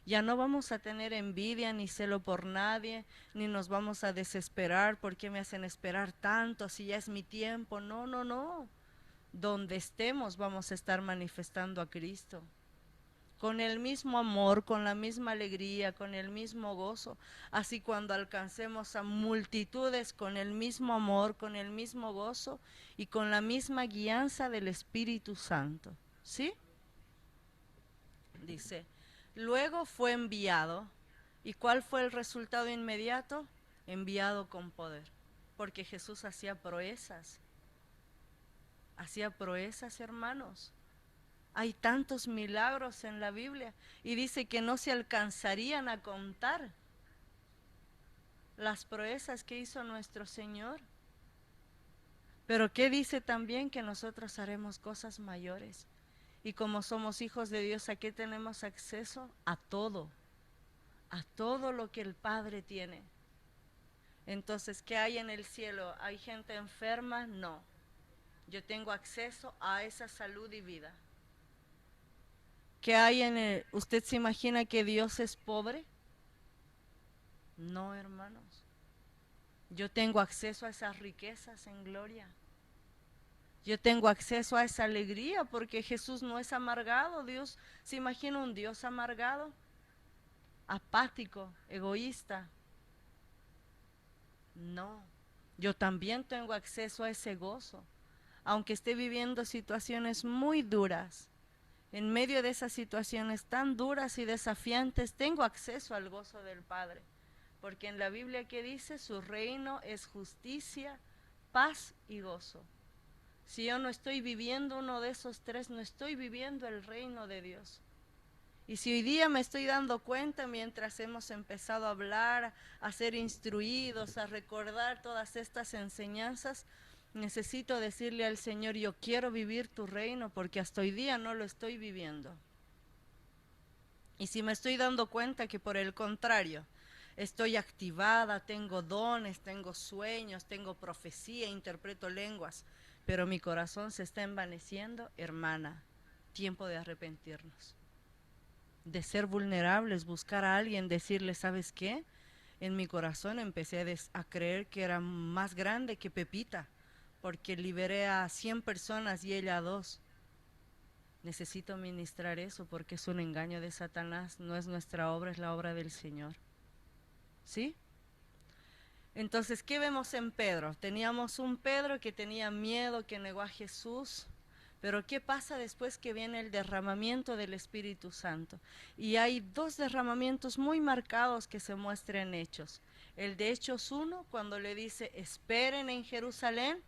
ya no vamos a tener envidia ni celo por nadie, ni nos vamos a desesperar. ¿Por qué me hacen esperar tanto si ya es mi tiempo? No, no, no. Donde estemos vamos a estar manifestando a Cristo. Con el mismo amor, con la misma alegría, con el mismo gozo. Así cuando alcancemos a multitudes con el mismo amor, con el mismo gozo y con la misma guianza del Espíritu Santo. ¿Sí? Dice, luego fue enviado. ¿Y cuál fue el resultado inmediato? Enviado con poder. Porque Jesús hacía proezas. Hacía proezas, hermanos. Hay tantos milagros en la Biblia y dice que no se alcanzarían a contar las proezas que hizo nuestro Señor. Pero ¿qué dice también? Que nosotros haremos cosas mayores. Y como somos hijos de Dios, ¿a qué tenemos acceso? A todo lo que el Padre tiene. Entonces, ¿qué hay en el cielo? ¿Hay gente enferma? No. Yo tengo acceso a esa salud y vida. ¿Qué hay en el? ¿Usted se imagina que Dios es pobre? No, hermanos. Yo tengo acceso a esas riquezas en gloria. Yo tengo acceso a esa alegría porque Jesús no es amargado. Dios, ¿se imagina un Dios amargado? Apático, egoísta. No, yo también tengo acceso a ese gozo, aunque esté viviendo situaciones muy duras, en medio de esas situaciones tan duras y desafiantes, tengo acceso al gozo del Padre. Porque en la Biblia que dice, su reino es justicia, paz y gozo. Si yo no estoy viviendo uno de esos tres, no estoy viviendo el reino de Dios. Y si hoy día me estoy dando cuenta, mientras hemos empezado a hablar, a ser instruidos, a recordar todas estas enseñanzas, necesito decirle al Señor, yo quiero vivir tu reino, porque hasta hoy día no lo estoy viviendo. Y si me estoy dando cuenta que por el contrario, estoy activada, tengo dones, tengo sueños, tengo profecía, interpreto lenguas, pero mi corazón se está envaneciendo, hermana, tiempo de arrepentirnos, de ser vulnerables, buscar a alguien, decirle, ¿sabes qué? En mi corazón empecé a creer que era más grande que Pepita, porque liberé a 100 personas y ella a 2. Necesito ministrar eso porque es un engaño de Satanás, no es nuestra obra, es la obra del Señor. ¿Sí? Entonces, ¿qué vemos en Pedro? Teníamos un Pedro que tenía miedo, que negó a Jesús, pero ¿qué pasa después que viene el derramamiento del Espíritu Santo? Y hay 2 derramamientos muy marcados que se muestran en Hechos. El de Hechos 1, cuando le dice, esperen en Jerusalén,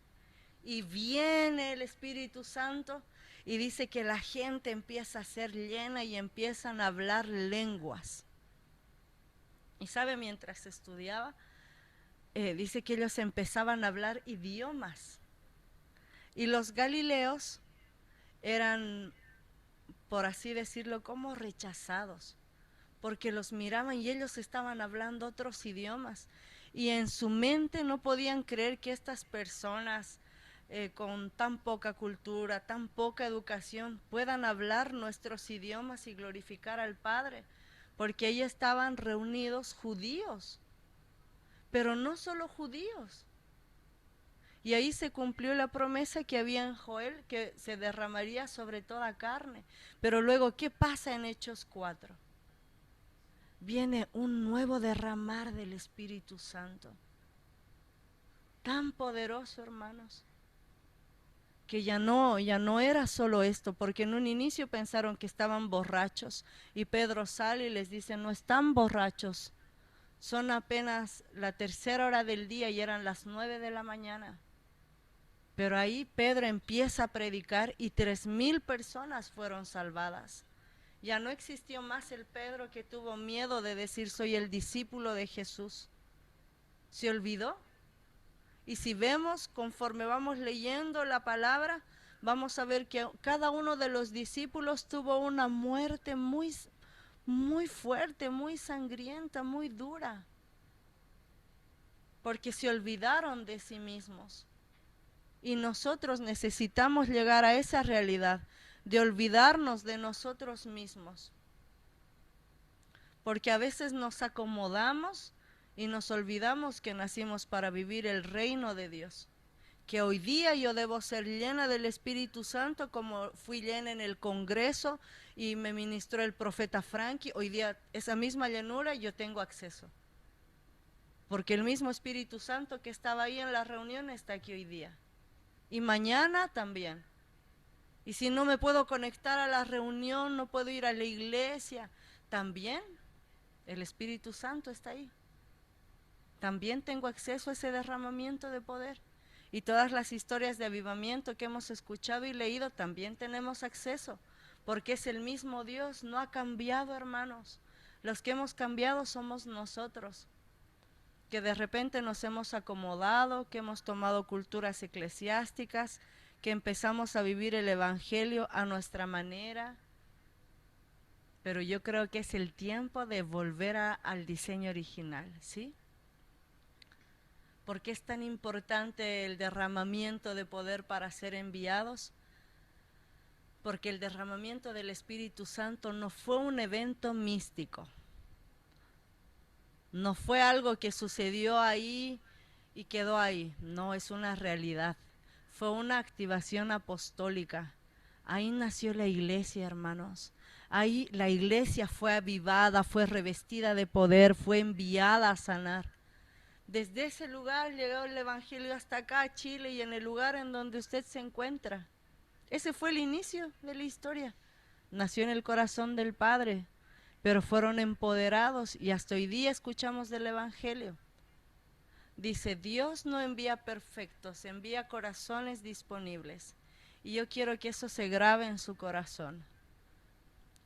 y viene el Espíritu Santo, y dice que la gente empieza a ser llena y empiezan a hablar lenguas. Y sabe, mientras estudiaba, dice que ellos empezaban a hablar idiomas. Y los galileos eran, por así decirlo, como rechazados, porque los miraban y ellos estaban hablando otros idiomas. Y en su mente no podían creer que estas personas con tan poca cultura, tan poca educación, puedan hablar nuestros idiomas y glorificar al Padre, porque ahí estaban reunidos judíos, pero no solo judíos. Y ahí se cumplió la promesa que había en Joel, que se derramaría sobre toda carne. Pero luego, ¿qué pasa en Hechos 4? Viene un nuevo derramar del Espíritu Santo, tan poderoso, hermanos, que ya no era solo esto, porque en un inicio pensaron que estaban borrachos, y Pedro sale y les dice, no están borrachos, son apenas la 3:00 hora del día y eran las 9 de la mañana. Pero ahí Pedro empieza a predicar y 3,000 personas fueron salvadas. Ya no existió más el Pedro que tuvo miedo de decir soy el discípulo de Jesús. Se olvidó. Y si vemos, conforme vamos leyendo la palabra, vamos a ver que cada uno de los discípulos tuvo una muerte muy, muy fuerte, muy sangrienta, muy dura, porque se olvidaron de sí mismos. Y nosotros necesitamos llegar a esa realidad de olvidarnos de nosotros mismos, porque a veces nos acomodamos y nos olvidamos que nacimos para vivir el reino de Dios, que hoy día yo debo ser llena del Espíritu Santo como fui llena en el Congreso y me ministró el profeta Frankie. Hoy día esa misma llenura yo tengo acceso, porque el mismo Espíritu Santo que estaba ahí en la reunión está aquí hoy día, y mañana también. Y si no me puedo conectar a la reunión, no puedo ir a la iglesia, también el Espíritu Santo está ahí. También tengo acceso a ese derramamiento de poder. Y todas las historias de avivamiento que hemos escuchado y leído, también tenemos acceso, porque es el mismo Dios, no ha cambiado, hermanos. Los que hemos cambiado somos nosotros, que de repente nos hemos acomodado, que hemos tomado culturas eclesiásticas, que empezamos a vivir el Evangelio a nuestra manera. Pero yo creo que es el tiempo de volver al diseño original, ¿sí? ¿Por qué es tan importante el derramamiento de poder para ser enviados? Porque el derramamiento del Espíritu Santo no fue un evento místico. No fue algo que sucedió ahí y quedó ahí. No, es una realidad. Fue una activación apostólica. Ahí nació la iglesia, hermanos. Ahí la iglesia fue avivada, fue revestida de poder, fue enviada a sanar. Desde ese lugar llegó el Evangelio hasta acá, a Chile, y en el lugar en donde usted se encuentra. Ese fue el inicio de la historia. Nació en el corazón del Padre, pero fueron empoderados y hasta hoy día escuchamos del Evangelio. Dice, Dios no envía perfectos, envía corazones disponibles. Y yo quiero que eso se grabe en su corazón.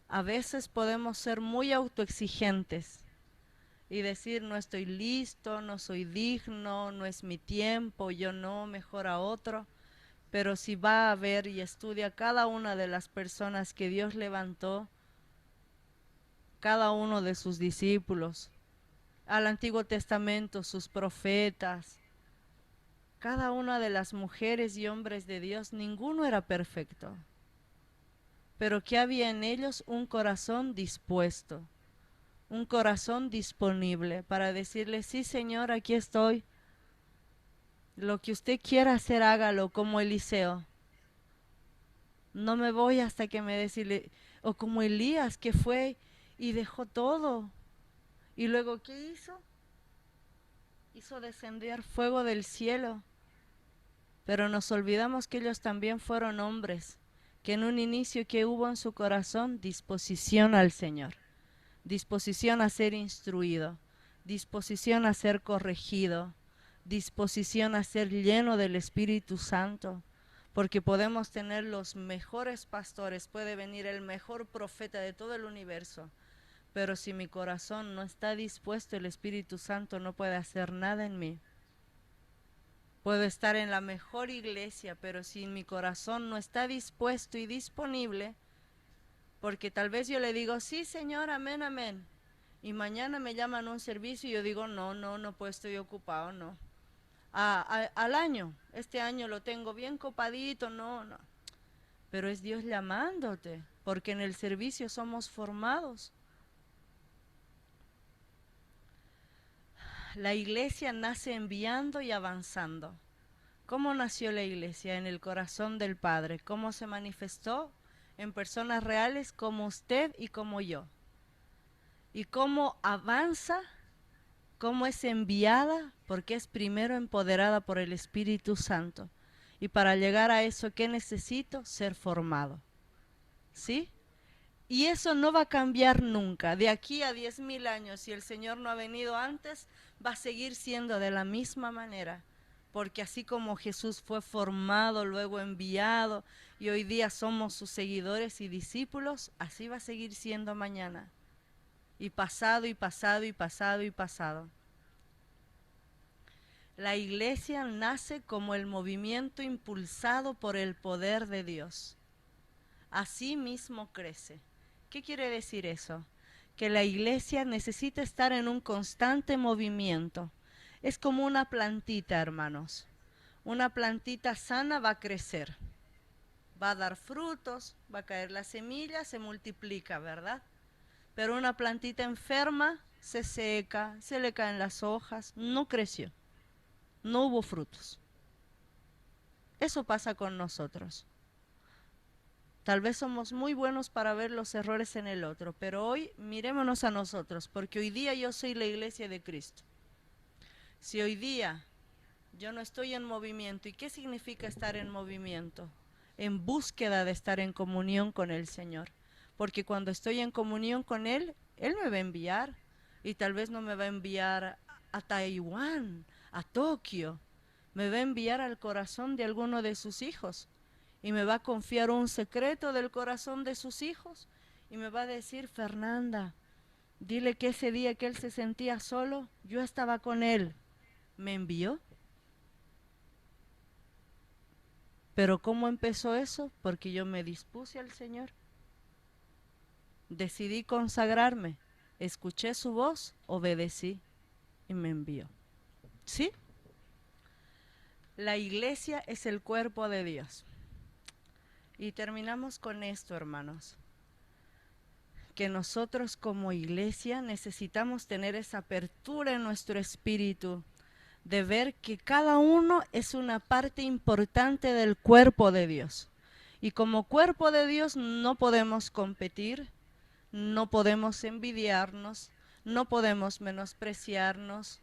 A veces podemos ser muy autoexigentes y decir, no estoy listo, no soy digno, no es mi tiempo, yo no, mejor a otro. Pero si va a ver y estudia cada una de las personas que Dios levantó, cada uno de sus discípulos, al Antiguo Testamento, sus profetas, cada una de las mujeres y hombres de Dios, ninguno era perfecto. Pero que había en ellos un corazón dispuesto, un corazón disponible para decirle, sí Señor, aquí estoy. Lo que usted quiera hacer, hágalo, como Eliseo. No me voy hasta que me decirle, o como Elías, que fue y dejó todo. Y luego, ¿qué hizo? Hizo descender fuego del cielo. Pero nos olvidamos que ellos también fueron hombres, que en un inicio que hubo en su corazón, disposición al Señor, disposición a ser instruido, disposición a ser corregido, disposición a ser lleno del Espíritu Santo, porque podemos tener los mejores pastores, puede venir el mejor profeta de todo el universo, pero si mi corazón no está dispuesto, el Espíritu Santo no puede hacer nada en mí. Puedo estar en la mejor iglesia, pero si mi corazón no está dispuesto y disponible, porque tal vez yo le digo, sí Señor, amén, amén, y mañana me llaman a un servicio y yo digo, no puedo, estoy ocupado, no. Al año, este año lo tengo bien copadito, no. Pero es Dios llamándote, porque en el servicio somos formados. La iglesia nace enviando y avanzando. ¿Cómo nació la iglesia? En el corazón del Padre. ¿Cómo se manifestó? En personas reales como usted y como yo. ¿Y cómo avanza? ¿Cómo es enviada? Porque es primero empoderada por el Espíritu Santo. Y para llegar a eso, ¿qué necesito? Ser formado. ¿Sí? Y eso no va a cambiar nunca. De aquí a 10,000 años, si el Señor no ha venido antes, va a seguir siendo de la misma manera. Porque así como Jesús fue formado, luego enviado, y hoy día somos sus seguidores y discípulos, así va a seguir siendo mañana. Y pasado, y pasado, y pasado, y pasado. La iglesia nace como el movimiento impulsado por el poder de Dios. Así mismo crece. ¿Qué quiere decir eso? Que la iglesia necesita estar en un constante movimiento. Es como una plantita, hermanos. Una plantita sana va a crecer, va a dar frutos, va a caer la semilla, se multiplica, ¿verdad? Pero una plantita enferma se seca, se le caen las hojas, no creció, no hubo frutos. Eso pasa con nosotros. Tal vez somos muy buenos para ver los errores en el otro, pero hoy mirémonos a nosotros, porque hoy día yo soy la iglesia de Cristo. Si hoy día yo no estoy en movimiento, ¿y qué significa estar en movimiento? En búsqueda de estar en comunión con el Señor, porque cuando estoy en comunión con Él, Él me va a enviar, y tal vez no me va a enviar a Taiwán, a Tokio, me va a enviar al corazón de alguno de sus hijos, y me va a confiar un secreto del corazón de sus hijos, y me va a decir, Fernanda, dile que ese día que él se sentía solo, yo estaba con él, me envió. Pero ¿cómo empezó eso? Porque yo me dispuse al Señor, decidí consagrarme, escuché su voz, obedecí y me envió. ¿Sí? La iglesia es el cuerpo de Dios. Y terminamos con esto, hermanos, que nosotros como iglesia necesitamos tener esa apertura en nuestro espíritu de ver que cada uno es una parte importante del cuerpo de Dios. Y como cuerpo de Dios no podemos competir, no podemos envidiarnos, no podemos menospreciarnos,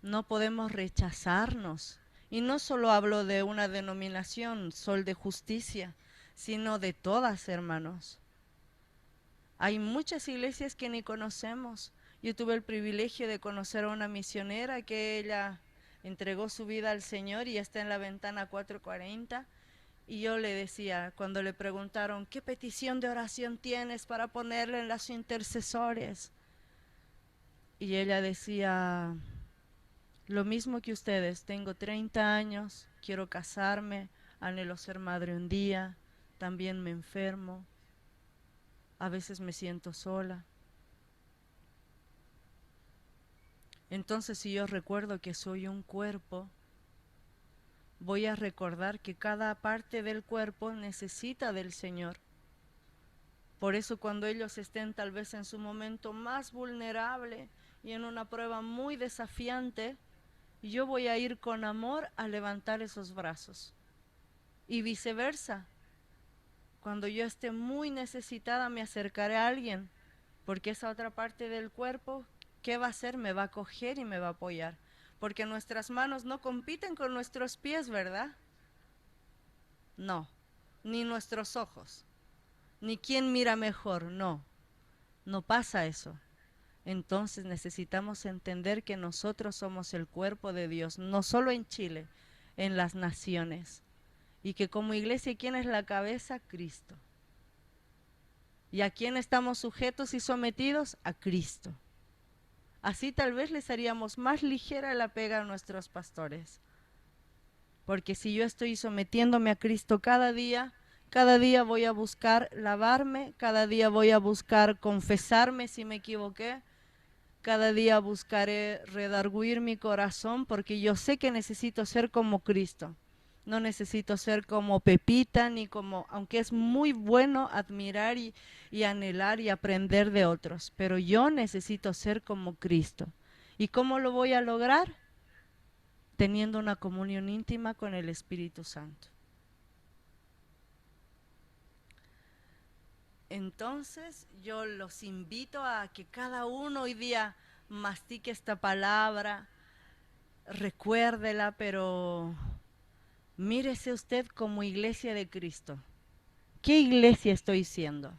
No podemos rechazarnos. Y no solo hablo de una denominación, Sol de Justicia, sino de todas, hermanos. Hay muchas iglesias que ni conocemos. Yo tuve el privilegio de conocer a una misionera que ella entregó su vida al Señor y está en la ventana 440. Y yo le decía, cuando le preguntaron, ¿qué petición de oración tienes para ponerle en las intercesores? Y ella decía, lo mismo que ustedes, tengo 30 años, quiero casarme, anhelo ser madre un día, también me enfermo, a veces me siento sola. Entonces, si yo recuerdo que soy un cuerpo, voy a recordar que cada parte del cuerpo necesita del Señor. Por eso cuando ellos estén tal vez en su momento más vulnerable y en una prueba muy desafiante, yo voy a ir con amor a levantar esos brazos. Y viceversa, cuando yo esté muy necesitada me acercaré a alguien, porque esa otra parte del cuerpo, ¿qué va a hacer? Me va a coger y me va a apoyar. Porque nuestras manos no compiten con nuestros pies, ¿verdad? No, ni nuestros ojos, ni quién mira mejor, no, no pasa eso. Entonces necesitamos entender que nosotros somos el cuerpo de Dios, no solo en Chile, en las naciones. Y que como iglesia, ¿quién es la cabeza? Cristo. ¿Y a quién estamos sujetos y sometidos? A Cristo. Así tal vez les haríamos más ligera la pega a nuestros pastores. Porque si yo estoy sometiéndome a Cristo cada día voy a buscar lavarme, cada día voy a buscar confesarme si me equivoqué, cada día buscaré redarguir mi corazón porque yo sé que necesito ser como Cristo. No necesito ser como Pepita ni como, aunque es muy bueno admirar y anhelar y aprender de otros, pero yo necesito ser como Cristo. ¿Y cómo lo voy a lograr? Teniendo una comunión íntima con el Espíritu Santo. Entonces yo los invito a que cada uno hoy día mastique esta palabra, recuérdela, pero mírese usted como iglesia de Cristo. ¿Qué iglesia estoy siendo?